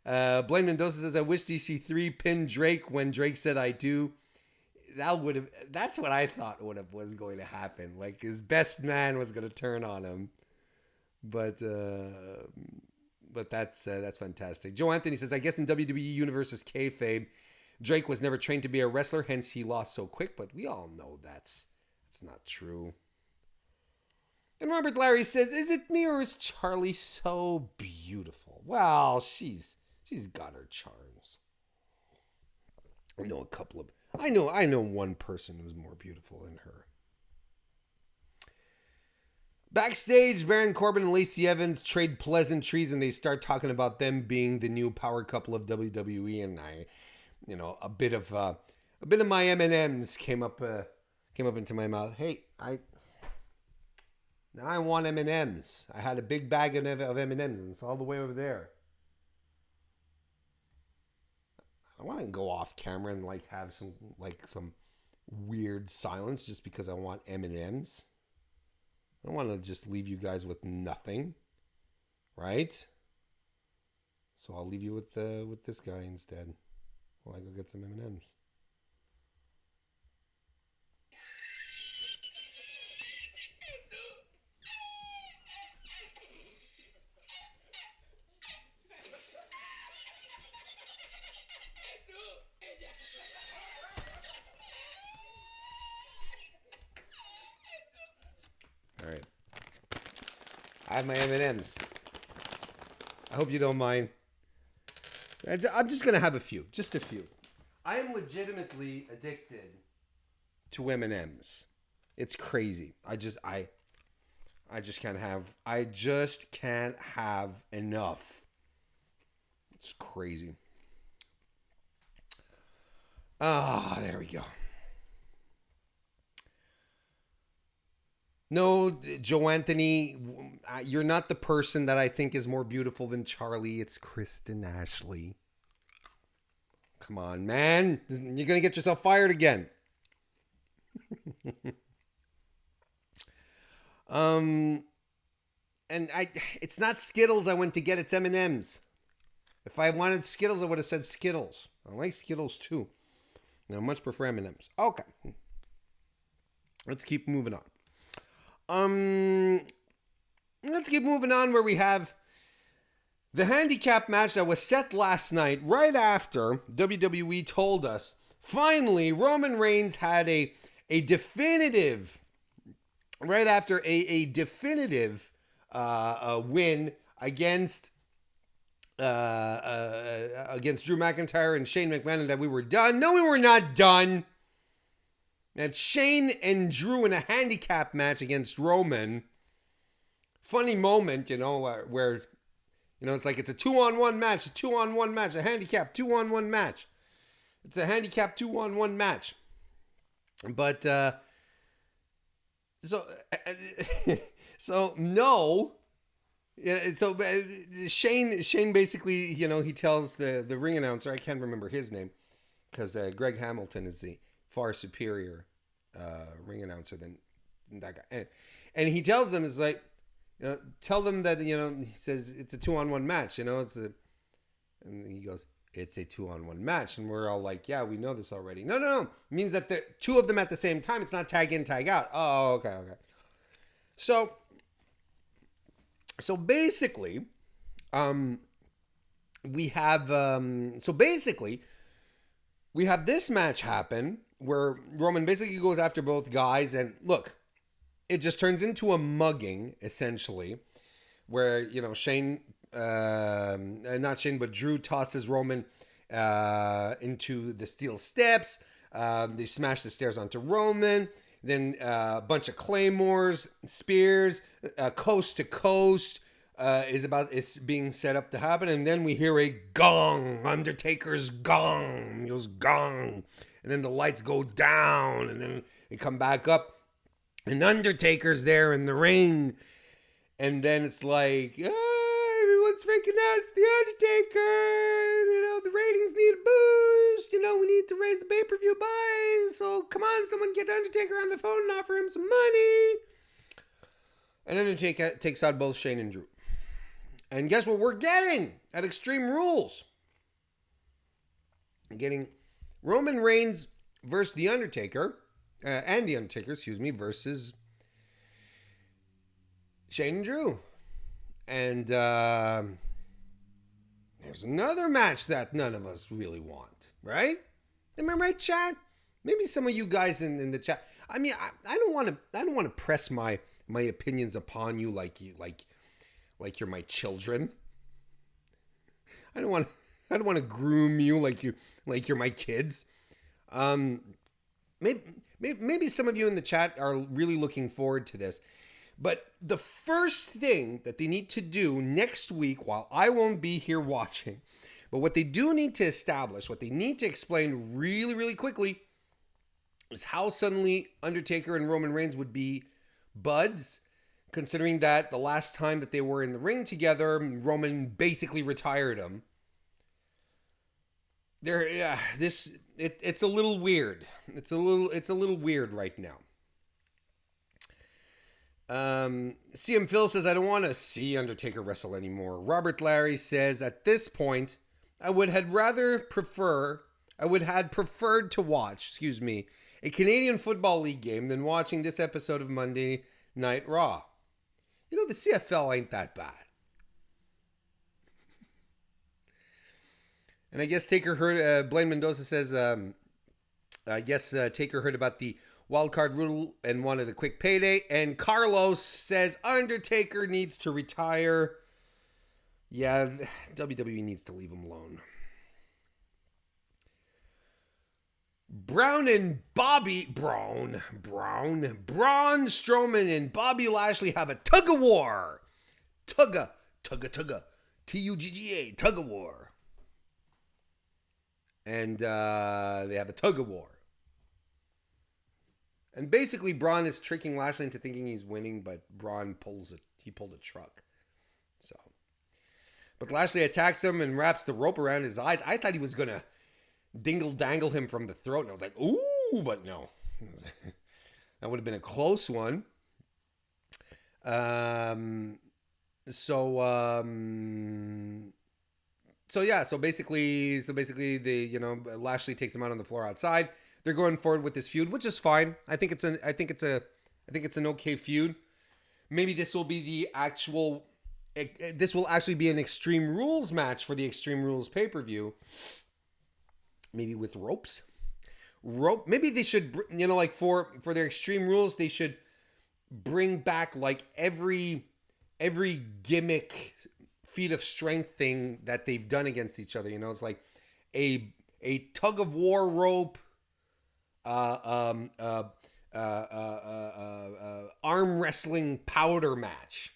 Blaine Mendoza says, I wish DC3 pinned Drake when Drake said I do. That's what I thought was going to happen. Like his best man was going to turn on him. But that's fantastic. Joe Anthony says, I guess in WWE Universe's kayfabe, Drake was never trained to be a wrestler, hence he lost so quick. But we all know that's not true. And Robert Larry says, "Is it me or is Charlie so beautiful?" Well, she's got her charms. I know one person who's more beautiful than her. Backstage, Baron Corbin and Lacey Evans trade pleasantries, and they start talking about them being the new power couple of WWE. And a bit of my M&Ms came up into my mouth. Hey, now I want M&Ms. I had a big bag of M&Ms, and it's all the way over there. I want to go off camera and have some weird silence just because I want M&Ms. I don't want to just leave you guys with nothing, right? So I'll leave you with this guy instead while I go get some M&Ms. All right. I have my M&Ms. I hope you don't mind. I'm just going to have a few. Just a few. I am legitimately addicted to M&Ms. It's crazy. I just can't have enough. It's crazy. There we go. No, Joe Anthony, you're not the person that I think is more beautiful than Charlie. It's Kristen Ashley. Come on, man. You're going to get yourself fired again. It's not Skittles I went to get. It's M&M's. If I wanted Skittles, I would have said Skittles. I like Skittles too. I much prefer M&M's. Okay. Let's keep moving on. Let's keep moving on where we have the handicap match that was set last night right after WWE told us finally Roman Reigns had a definitive right after a definitive win against Drew McIntyre and Shane McMahon, and that we were done. No, we were not done. That's Shane and Drew in a handicap match against Roman. Funny moment, where it's like it's a 2-on-1 match, a handicap 2-on-1 match. It's a handicap 2-on-1 match. But, no. Yeah, so Shane basically, he tells the ring announcer, I can't remember his name, because Greg Hamilton is the far superior ring announcer than that guy. And he tells them, it's like, tell them that, he says it's a 2-on-1 match, and he goes, it's a 2-on-1 match. And we're all like, yeah, we know this already. No. It means that the two of them at the same time. It's not tag in, tag out. Oh, okay. So basically, we have this match happen where Roman basically goes after both guys, and look, it just turns into a mugging essentially, where Shane, not Shane, but Drew tosses Roman into the steel steps. They smash the stairs onto Roman. Then a bunch of claymores, spears, coast to coast is being set up to happen. And then we hear a gong, Undertaker's gong. He goes gong. And then the lights go down, and then they come back up. And Undertaker's there in the ring. And then it's like, everyone's freaking out. It's the Undertaker. The ratings need a boost. We need to raise the pay-per-view buys. So come on, someone get Undertaker on the phone and offer him some money. And Undertaker takes out both Shane and Drew. And guess what we're getting at Extreme Rules? We're getting Roman Reigns versus The Undertaker. And The Undertaker, versus Shane and Drew. And there's another match that none of us really want, right? Am I right, chat? Maybe some of you guys in the chat. I mean, I don't want to press my my opinions upon you like you're my children. I don't want to groom you like you're my kids. Maybe some of you in the chat are really looking forward to this. But the first thing that they need to do next week, while I won't be here watching, but what they do need to establish, what they need to explain really, really quickly, is how suddenly Undertaker and Roman Reigns would be buds, considering that the last time that they were in the ring together, Roman basically retired him. It's a little weird. It's a little weird right now. CM Phil says, I don't want to see Undertaker wrestle anymore. Robert Larry says, at this point, I would had preferred to watch, a Canadian Football League game than watching this episode of Monday Night Raw. You know, the CFL ain't that bad. And I guess Taker heard, Blaine Mendoza says, I guess Taker heard about the wildcard rule and wanted a quick payday. And Carlos says Undertaker needs to retire. Yeah, WWE needs to leave him alone. Braun Strowman and Bobby Lashley have a tug of war. Tugga. T-U-G-G-A, tug of war. And they have a tug of war. And basically, Braun is tricking Lashley into thinking he's winning, but Braun pulled a truck. So, but Lashley attacks him and wraps the rope around his eyes. I thought he was gonna dingle-dangle him from the throat, and I was like, ooh, but no. That would have been a close one. So basically, Lashley takes him out on the floor outside. They're going forward with this feud, which is fine. I think it's an okay feud. Maybe this will be the actual. This will actually be an Extreme Rules match for the Extreme Rules pay-per-view. Maybe with ropes. Maybe they should, like for their Extreme Rules, they should bring back like every gimmick feat of strength thing that they've done against each other. It's like a tug of war rope, arm wrestling powder match.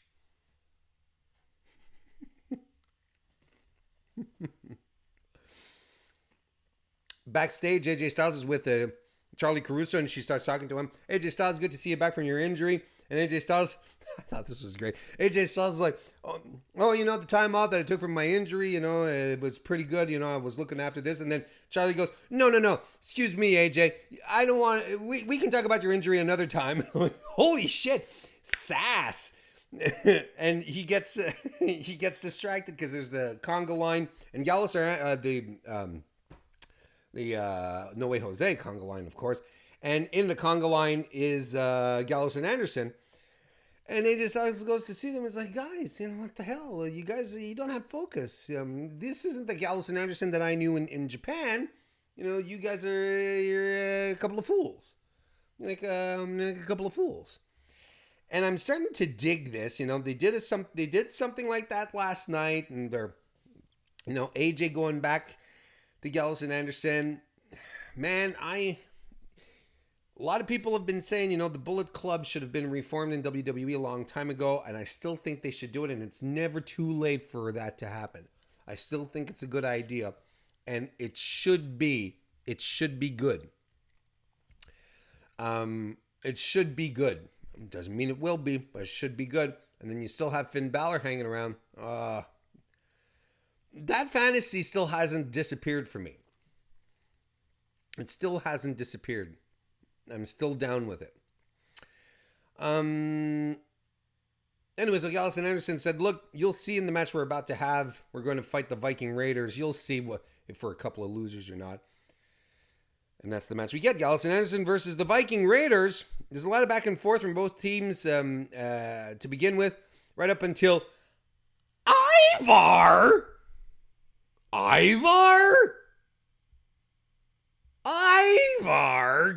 Backstage, AJ Styles is with Charlie Caruso, and she starts talking to him. AJ Styles, good to see you back from your injury. And AJ Styles, I thought this was great. AJ Styles is like, the time off that I took from my injury, it was pretty good. I was looking after this. And then Charlie goes, no. Excuse me, AJ. I don't want, we can talk about your injury another time. Holy shit. Sass. And he gets distracted because there's the conga line. And Gallows are the No Way Jose conga line, of course. And in the conga line is Gallows and Anderson. And AJ Styles goes to see them. It's like, guys, what the hell? You guys, you don't have focus. This isn't the Gallows and Anderson that I knew in Japan. You guys you're a couple of fools. Like a couple of fools. And I'm starting to dig this. They did something like that last night. And they're, AJ going back to Gallows and Anderson. Man, a lot of people have been saying, the Bullet Club should have been reformed in WWE a long time ago, and I still think they should do it, and it's never too late for that to happen. I still think it's a good idea, and it should be good. It should be good. It doesn't mean it will be, but it should be good. And then you still have Finn Balor hanging around. That fantasy still hasn't disappeared for me. It still hasn't disappeared. I'm still down with it. Anyways, so Gallows and Anderson said, look, you'll see in the match we're about to have, we're going to fight the Viking Raiders. You'll see if we're a couple of losers or not. And that's the match we get. Gallows and Anderson versus the Viking Raiders. There's a lot of back and forth from both teams to begin with, right up until Ivar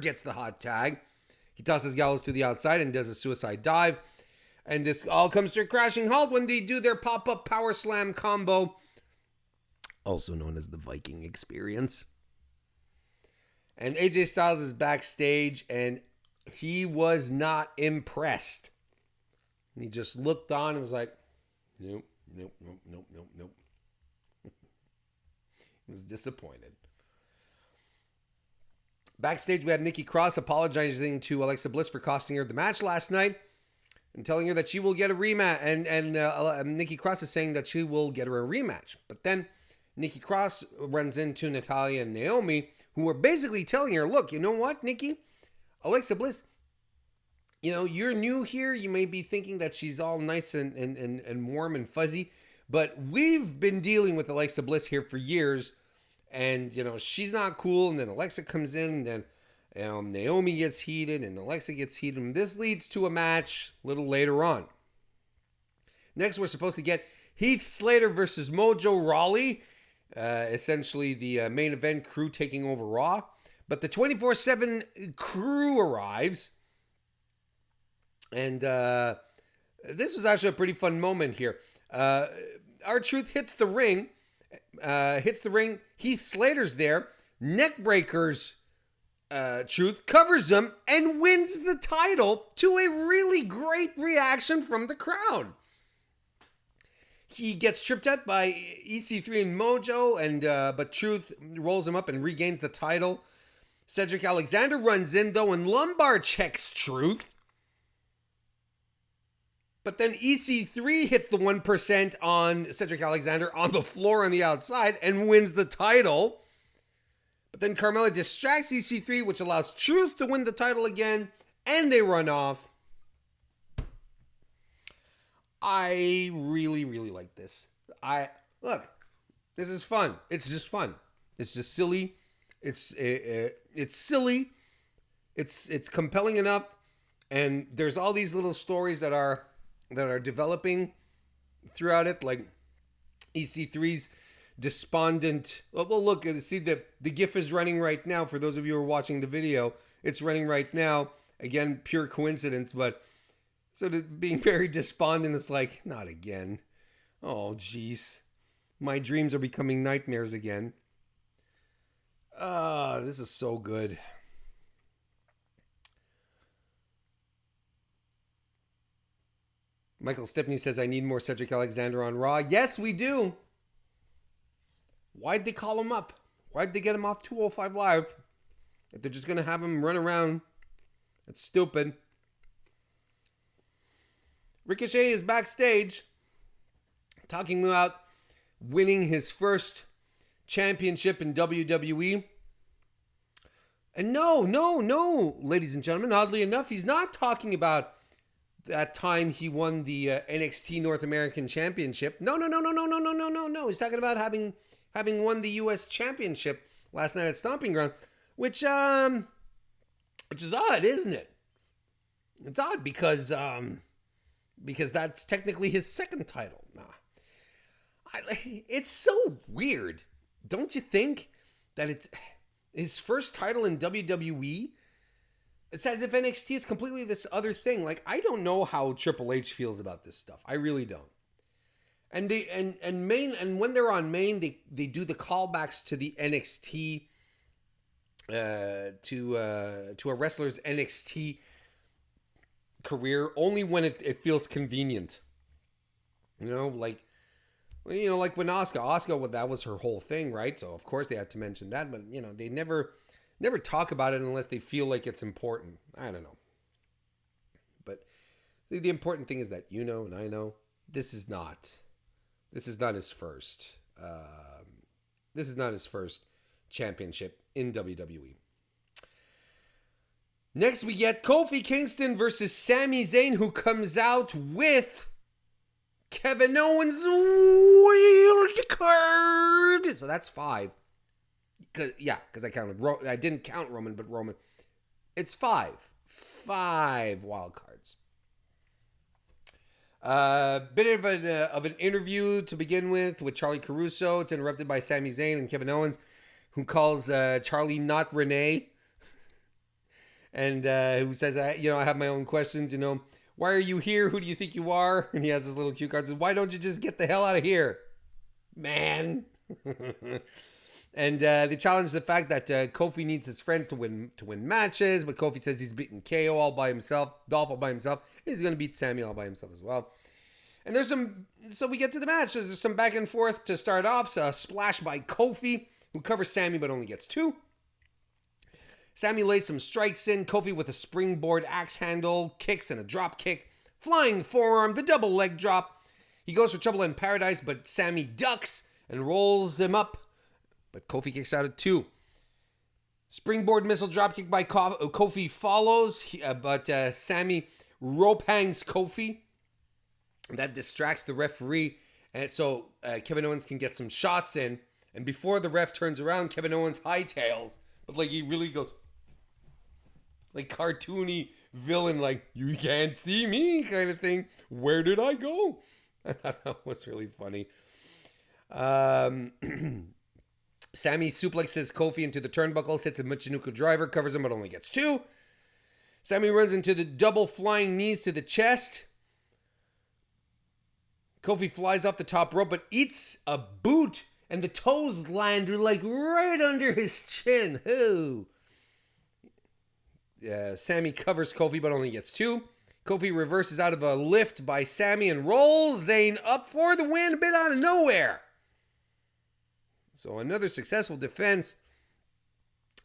gets the hot tag. He tosses Gallows to the outside and does a suicide dive. And this all comes to a crashing halt when they do their pop-up power slam combo, also known as the Viking Experience. And AJ Styles is backstage, and he was not impressed. He just looked on and was like, nope. He was disappointed. Backstage, we have Nikki Cross apologizing to Alexa Bliss for costing her the match last night and telling her that she will get a rematch. And Nikki Cross is saying that she will get her a rematch. But then Nikki Cross runs into Natalya and Naomi, who are basically telling her, look, you know what, Nikki? Alexa Bliss, you're new here. You may be thinking that she's all nice and warm and fuzzy. But we've been dealing with Alexa Bliss here for years. And, she's not cool. And then Alexa comes in. And then Naomi gets heated. And Alexa gets heated. And this leads to a match a little later on. Next, we're supposed to get Heath Slater versus Mojo Rawley. Essentially the main event crew taking over Raw. But the 24/7 crew arrives. And this was actually a pretty fun moment here. R-Truth hits the ring. Heath Slater's there. Neckbreakers. Truth covers him and wins the title to a really great reaction from the crowd. He gets tripped up by EC3 and Mojo, but Truth rolls him up and regains the title. Cedric Alexander runs in, though, and lumbar checks Truth. But then EC3 hits the 1% on Cedric Alexander on the floor on the outside and wins the title. But then Carmella distracts EC3, which allows Truth to win the title again, and they run off. I really, really like this. Look, this is fun. It's just fun. It's just silly. It's silly. It's compelling enough, and there's all these little stories that are developing throughout it, like EC3's despondent. Well, look, see the GIF is running right now. For those of you who are watching the video, it's running right now. Again, pure coincidence, but sort of being very despondent. It's like, not again. Oh, jeez. My dreams are becoming nightmares again. This is so good. Michael Stepney says, I need more Cedric Alexander on Raw. Yes, we do. Why'd they call him up? Why'd they get him off 205 Live? If they're just going to have him run around. That's stupid. Ricochet is backstage talking about winning his first championship in WWE. And no, ladies and gentlemen, oddly enough, he's not talking about that time he won the NXT North American Championship. No. He's talking about having won the U.S. Championship last night at Stomping Ground, which is odd, isn't it? It's odd because that's technically his second title. It's so weird, don't you think? That it's his first title in WWE. It's as if NXT is completely this other thing. Like, I don't know how Triple H feels about this stuff. I really don't. And they and when they're on Main, they do the callbacks to the NXT to a wrestler's NXT career only when it feels convenient. Like when Asuka, well, that was her whole thing, right? So of course they had to mention that, but they never talk about it unless they feel like it's important. I don't know. But the important thing is that and I know this is not his first. This is not his first championship in WWE. Next, we get Kofi Kingston versus Sami Zayn, who comes out with Kevin Owens' wild card. So that's 5. Because I counted. I didn't count Roman, but Roman. It's 5. 5 wild cards. Bit of an interview to begin with Charlie Caruso. It's interrupted by Sami Zayn and Kevin Owens, who calls Charlie not Renee. And who says, I have my own questions, Why are you here? Who do you think you are? And he has his little cue card. Says, why don't you just get the hell out of here, man? And they challenge the fact that Kofi needs his friends to win matches, but Kofi says he's beaten KO all by himself, Dolph all by himself, and he's going to beat Sammy all by himself as well. And there's so we get to the match. There's some back and forth to start off. So a splash by Kofi, who covers Sammy but only gets 2. Sammy lays some strikes in. Kofi with a springboard axe handle, kicks and a drop kick, flying forearm, the double leg drop. He goes for trouble in paradise, but Sammy ducks and rolls him up. But Kofi kicks out at 2. Springboard missile dropkick by Kofi follows, but Sammy rope hangs Kofi. That distracts the referee, and so Kevin Owens can get some shots in. And before the ref turns around, Kevin Owens hightails, but like he really goes like cartoony villain, like you can't see me kind of thing. Where did I go? I thought that was really funny. Sammy suplexes Kofi into the turnbuckles, hits a Michinoku driver, covers him, but only gets 2. Sammy runs into the double flying knees to the chest. Kofi flies off the top rope, but eats a boot, and the toes land like right under his chin. Ooh. Sammy covers Kofi, but only gets 2. Kofi reverses out of a lift by Sammy and rolls Zayn up for the win, a bit out of nowhere. So another successful defense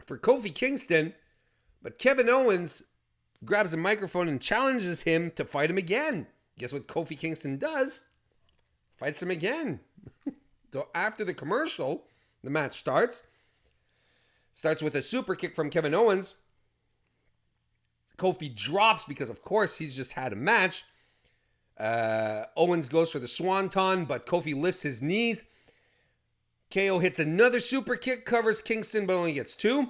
for Kofi Kingston, but Kevin Owens grabs a microphone and challenges him to fight him again. Guess what Kofi Kingston does? Fights him again. So after the commercial, the match starts. Starts with a super kick from Kevin Owens. Kofi drops because, of course, he's just had a match. Owens goes for the swanton, but Kofi lifts his knees. KO hits another super kick, covers Kingston, but only gets 2.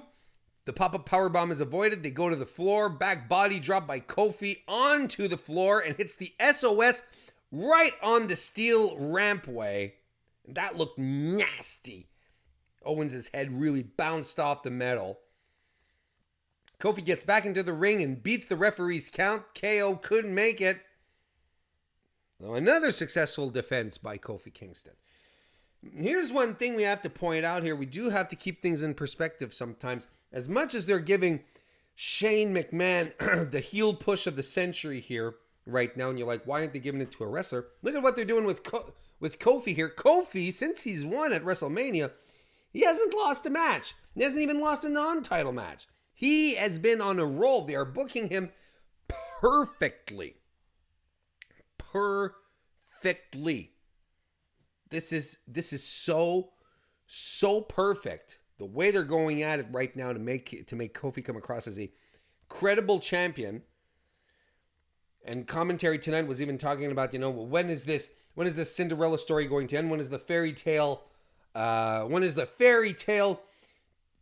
The pop-up powerbomb is avoided. They go to the floor. Back body drop by Kofi onto the floor and hits the SOS right on the steel rampway. That looked nasty. Owens' head really bounced off the metal. Kofi gets back into the ring and beats the referee's count. KO couldn't make it. So another successful defense by Kofi Kingston. Here's one thing we have to point out here. We do have to keep things in perspective sometimes. As much as they're giving Shane McMahon the heel push of the century here right now, and you're like, why aren't they giving it to a wrestler? Look at what they're doing with Kofi here. Kofi, since he's won at WrestleMania, he hasn't lost a match. He hasn't even lost a non-title match. He has been on a roll. They are booking him perfectly. Perfectly. This is so perfect. The way they're going at it right now to make Kofi come across as a credible champion. And commentary tonight was even talking about, when is this Cinderella story going to end? When is the fairy tale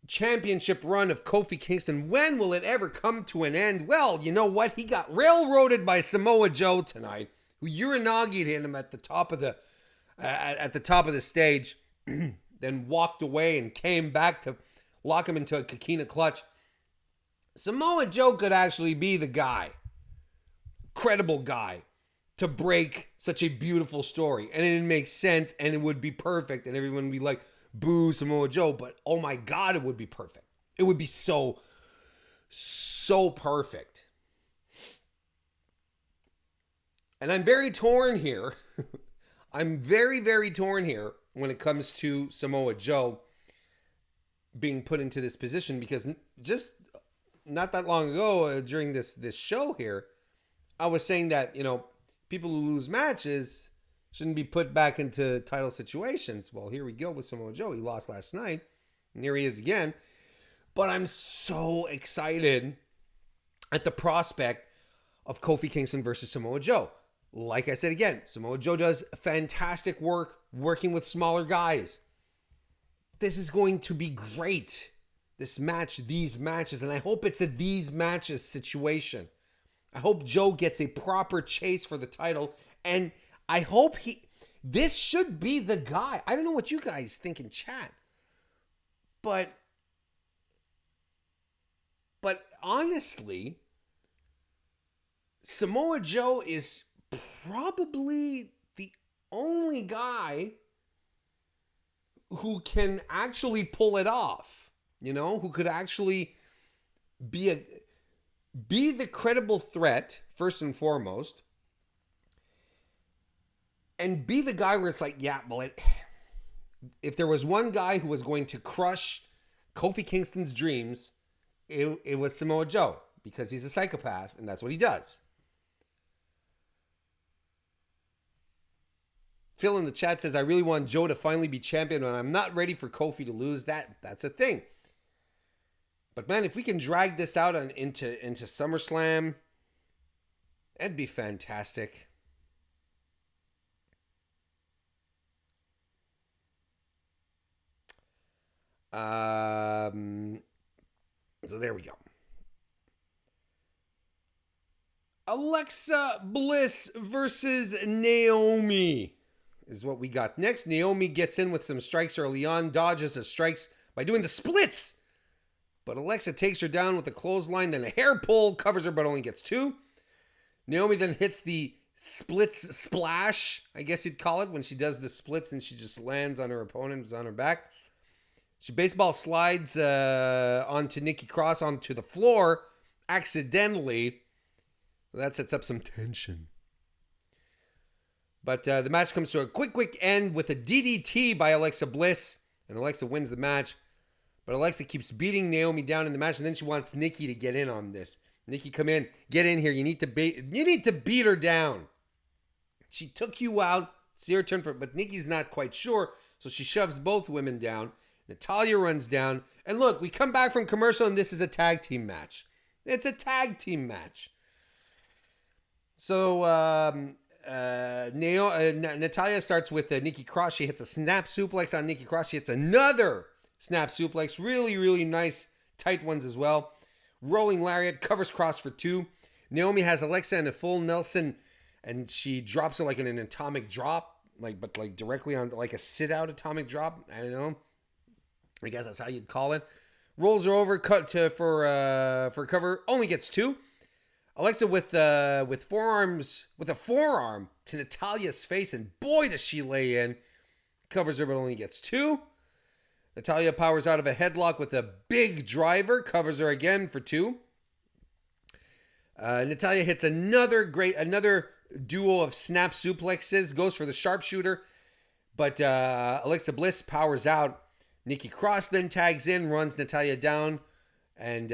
championship run of Kofi Kingston? When will it ever come to an end? Well, you know what? He got railroaded by Samoa Joe tonight, who urinagied him at the top of the stage, then walked away and came back to lock him into a Kikina clutch. Samoa Joe could actually be the guy, credible guy, to break such a beautiful story. And it makes sense, and it would be perfect, and everyone would be like, boo Samoa Joe, but oh my God, it would be perfect. It would be so perfect. And I'm very torn here. I'm very, very torn here when it comes to Samoa Joe being put into this position, because just not that long ago during this show here, I was saying that, people who lose matches shouldn't be put back into title situations. Well, here we go with Samoa Joe. He lost last night, and here he is again. But I'm so excited at the prospect of Kofi Kingston versus Samoa Joe. Like I said again, Samoa Joe does fantastic work working with smaller guys. This is going to be great. These matches, and I hope it's a these matches situation. I hope Joe gets a proper chase for the title, and I hope this should be the guy. I don't know what you guys think in chat, but honestly, Samoa Joe is probably the only guy who can actually pull it off, who could actually be the credible threat, first and foremost, and be the guy where it's like, yeah, well, if there was one guy who was going to crush Kofi Kingston's dreams, it was Samoa Joe, because he's a psychopath, and that's what he does. Phil in the chat says, I really want Joe to finally be champion, and I'm not ready for Kofi to lose. That's a thing. But man, if we can drag this out into SummerSlam, that'd be fantastic. So there we go. Alexa Bliss versus Naomi is what we got next. Naomi gets in with some strikes early on, dodges the strikes by doing the splits. But Alexa takes her down with a clothesline, then a hair pull, covers her but only gets 2. Naomi then hits the splits splash, I guess you'd call it, when she does the splits and she just lands on her opponent, who's on her back. She baseball slides onto Nikki Cross onto the floor accidentally. That sets up some tension. But the match comes to a quick end with a DDT by Alexa Bliss. And Alexa wins the match. But Alexa keeps beating Naomi down in the match. And then she wants Nikki to get in on this. Nikki, come in. Get in here. You need to beat her down. She took you out. It's your turn for it. But Nikki's not quite sure. So she shoves both women down. Natalya runs down. And look, we come back from commercial and this is a tag team match. It's a tag team match. So Natalya starts with Nikki Cross. She hits a snap suplex on Nikki Cross. She hits another snap suplex. Really, really nice, tight ones as well. Rolling lariat, covers Cross for 2. Naomi has Alexa in a full Nelson, and she drops her like in an atomic drop, but directly on like a sit-out atomic drop. I don't know. I guess that's how you'd call it. Rolls her over, cut for cover. Only gets 2. Alexa with a forearm to Natalya's face, and boy does she lay in. Covers her, but only gets 2. Natalya powers out of a headlock with a big driver, covers her again for 2. Natalya hits another duo of snap suplexes, goes for the sharpshooter, but Alexa Bliss powers out. Nikki Cross then tags in, runs Natalya down, and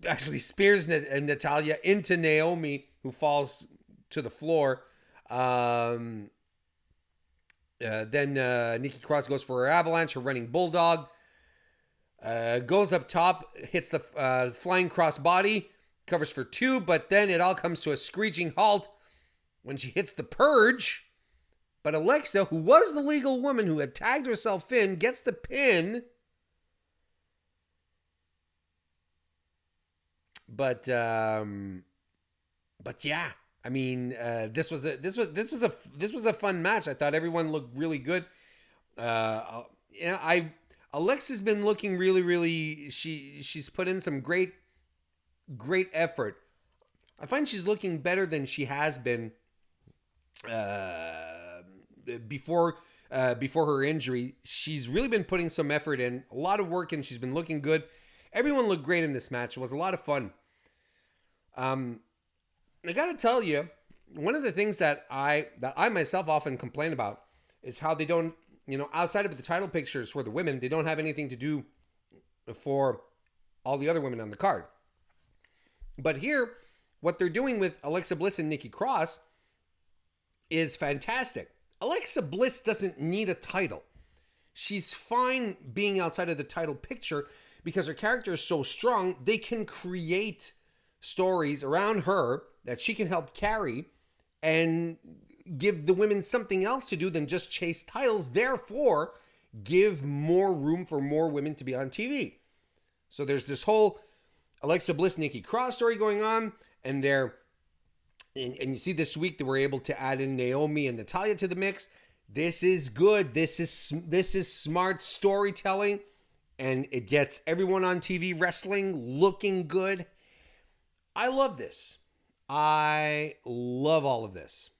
actually spears Natalya into Naomi, who falls to the floor. Then Nikki Cross goes for her avalanche, her running bulldog. Goes up top, hits the flying cross body, covers for 2, but then it all comes to a screeching halt when she hits the purge. But Alexa, who was the legal woman who had tagged herself in, gets the pin. But yeah, I mean, this was a fun match. I thought everyone looked really good. Alexa's been looking really, really. She's put in some great effort. I find she's looking better than she has been before her injury. She's really been putting some effort in, a lot of work, and she's been looking good. Everyone looked great in this match. It was a lot of fun. I got to tell you, one of the things that I myself often complain about is how they don't, outside of the title pictures for the women, they don't have anything to do for all the other women on the card. But here, what they're doing with Alexa Bliss and Nikki Cross is fantastic. Alexa Bliss doesn't need a title. She's fine being outside of the title picture because her character is so strong. They can create stories around her that she can help carry and give the women something else to do than just chase titles. Therefore, give more room for more women to be on TV. So there's this whole Alexa Bliss, Nikki Cross story going on, and you see this week that we're able to add in Naomi and Natalya to the mix. This is good. This is smart storytelling, and it gets everyone on TV wrestling looking good. I love this. I love all of this.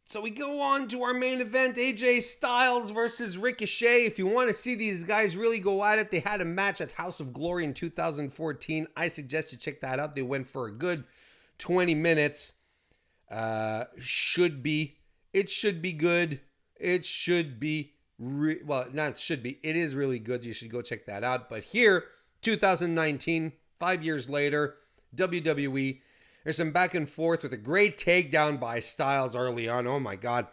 So we go on to our main event, AJ Styles versus Ricochet. If you want to see these guys really go at it, they had a match at House of Glory in 2014. I suggest you check that out. They went for a good 20 minutes. It should be good. It should be, it is really good. You should go check that out. But here, 2019, 5 years later, WWE, there's some back and forth with a great takedown by Styles early on. Oh my God,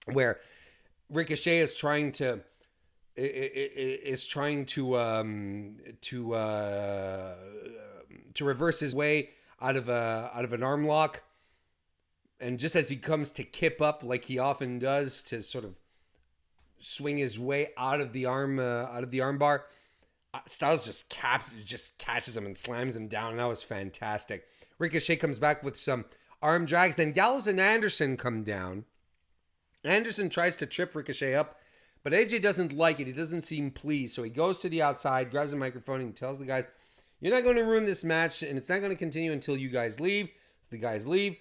where Ricochet is trying to reverse his way out of an arm lock, and just as he comes to kip up like he often does to sort of swing his way out of the arm bar, Styles just catches him and slams him down, and that was fantastic. Ricochet comes back with some arm drags. Then Gallows and Anderson come down. Anderson tries to trip Ricochet up, but AJ doesn't like it. He doesn't seem pleased. So he goes to the outside, grabs a microphone, and tells the guys, "You're not going to ruin this match, and it's not going to continue until you guys leave." So the guys leave.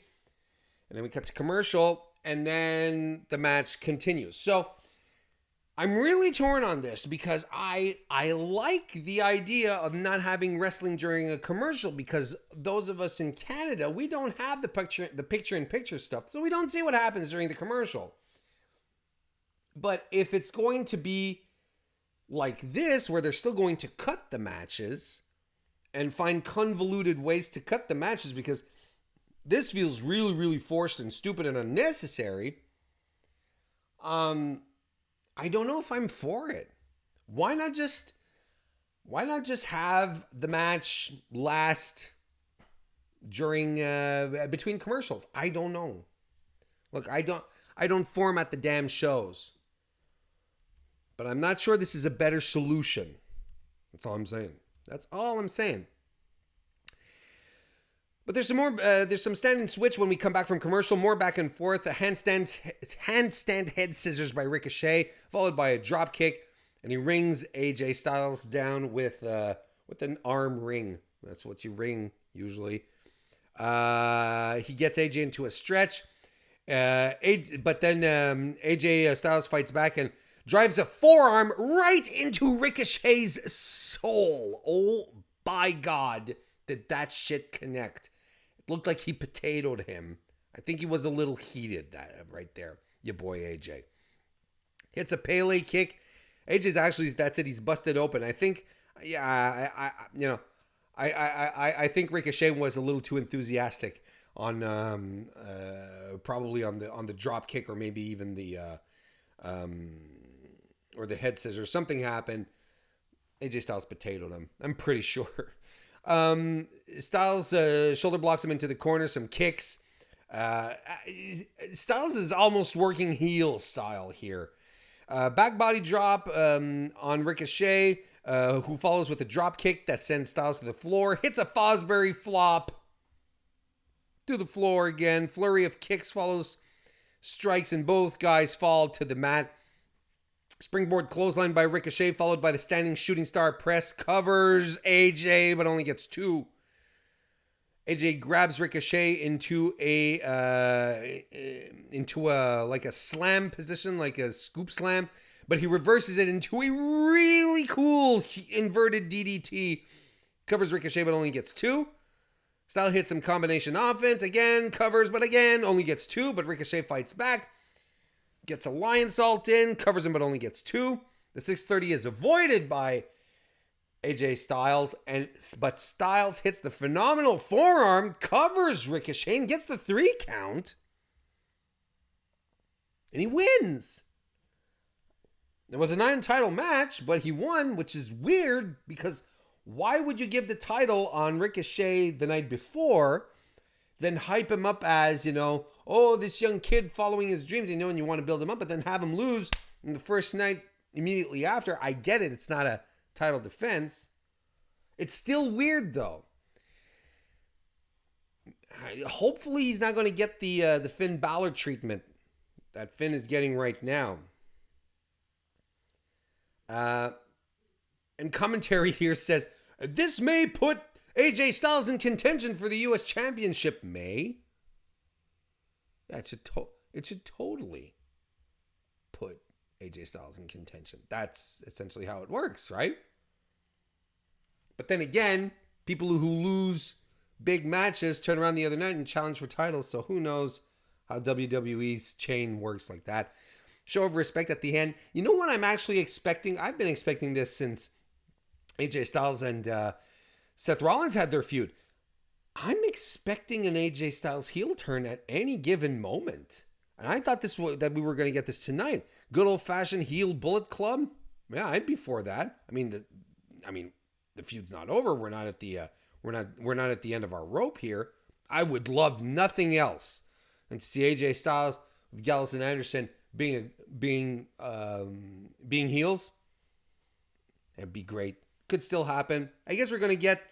And then we cut to commercial, and then the match continues. So I'm really torn on this because I like the idea of not having wrestling during a commercial, because those of us in Canada, we don't have the picture-in-picture stuff, so we don't see what happens during the commercial. But if it's going to be like this, where they're still going to cut the matches and find convoluted ways to cut the matches, because this feels really, really forced and stupid and unnecessary, I don't know if I'm for it. Why not just have the match last during between commercials? I don't know. Look, I don't format the damn shows, but I'm not sure this is a better solution. That's all I'm saying. But there's some more. There's some stand and switch when we come back from commercial. More back and forth. A handstand head scissors by Ricochet, followed by a drop kick, and he rings AJ Styles down with an arm ring. That's what you ring usually. He gets AJ into a stretch, but then AJ Styles fights back and drives a forearm right into Ricochet's soul. Oh by God, did that shit connect? Looked like he potatoed him. I think he was a little heated right there. Your boy AJ hits a Pele kick. AJ's actually, that's it. He's busted open. I think, I think Ricochet was a little too enthusiastic on probably on the drop kick, or maybe even the or the head scissors. Something happened. AJ Styles potatoed him, I'm pretty sure. Styles shoulder blocks him into the corner, some kicks. Styles is almost working heel style here. Back body drop on Ricochet, who follows with a drop kick that sends Styles to the floor. Hits a Fosbury flop to the floor again. Flurry of kicks follows, strikes, and both guys fall to the mat. Springboard clothesline by Ricochet, followed by the standing shooting star press. Covers AJ, but only gets 2. AJ grabs Ricochet into a like a slam position, like a scoop slam, but he reverses it into a really cool inverted DDT. Covers Ricochet, but only gets 2. Styles hits some combination offense. Again, covers, but again, only gets 2. But Ricochet fights back. Gets a lion salt in. Covers him, but only gets 2. The 630 is avoided by AJ Styles. But Styles hits the phenomenal forearm. Covers Ricochet and gets the 3 count. And he wins. It was a non-title match, but he won, which is weird, because why would you give the title on Ricochet the night before, then hype him up as, this young kid following his dreams, and you want to build him up, but then have him lose in the first night immediately after? I get it. It's not a title defense. It's still weird, though. Hopefully he's not going to get the Finn Balor treatment that Finn is getting right now. And commentary here says, this may put AJ Styles in contention for the U.S. Championship. May? Yeah, it should totally put AJ Styles in contention. That's essentially how it works, right? But then again, people who lose big matches turn around the other night and challenge for titles. So who knows how WWE's chain works like that. Show of respect at the end. You know what I'm actually expecting? I've been expecting this since AJ Styles and Seth Rollins had their feud. I'm expecting an AJ Styles heel turn at any given moment. And I thought that we were going to get this tonight. Good old-fashioned heel Bullet Club. Yeah, I'd be for that. I mean, the feud's not over. We're not at the we're not at the end of our rope here. I would love nothing else than to see AJ Styles with Gallows and Anderson being heels. It'd be great. Could still happen. I guess we're gonna get.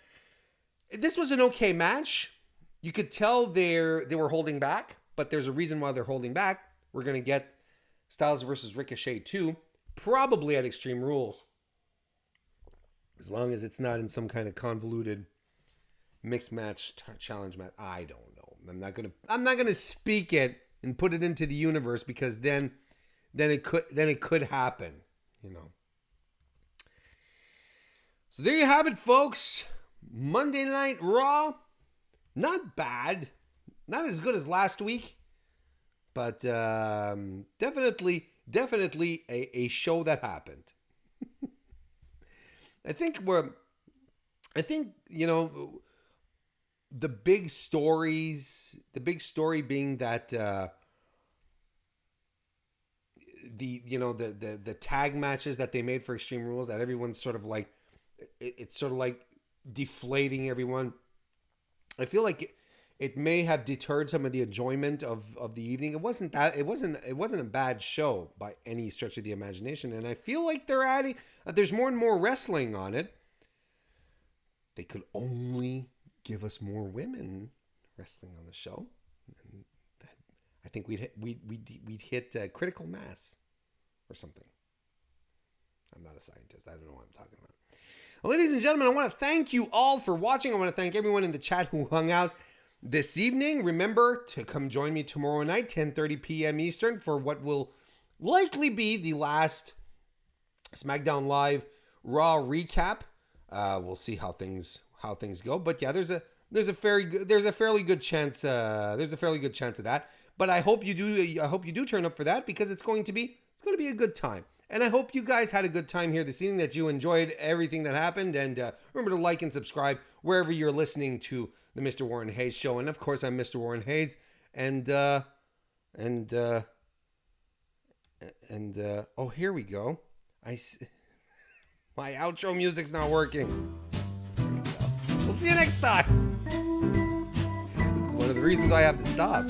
This was an okay match. You could tell they were holding back, but there's a reason why they're holding back. We're gonna get Styles versus Ricochet 2, probably at Extreme Rules. As long as it's not in some kind of convoluted mixed match challenge match. I don't know. I'm not gonna speak it and put it into the universe, because then it could happen, you know. So there you have it, folks. Monday Night Raw. Not bad. Not as good as last week, but definitely a show that happened. I think, you know, the big story being that the tag matches that they made for Extreme Rules, that everyone's sort of like, it's sort of like deflating everyone. I feel like it may have deterred some of the enjoyment of the evening. It wasn't a bad show by any stretch of the imagination, and I feel like they're adding. There's more and more wrestling on it. They could only give us more women wrestling on the show, and I think we'd hit critical mass or something. I'm not a scientist. I don't know what I'm talking about. Well, ladies and gentlemen, I want to thank you all for watching. I want to thank everyone in the chat who hung out this evening. Remember to come join me tomorrow night, 10:30 p.m. Eastern, for what will likely be the last SmackDown Live Raw recap. We'll see how things go. But yeah, there's a fairly good chance of that. But I hope you do turn up for that, because it's going to be a good time. And I hope you guys had a good time here this evening, that you enjoyed everything that happened. And remember to like and subscribe wherever you're listening to the Mr. Warren Hayes Show. And of course, I'm Mr. Warren Hayes. And oh, here we go. My outro music's not working. There we go. We'll see you next time. This is one of the reasons I have to stop.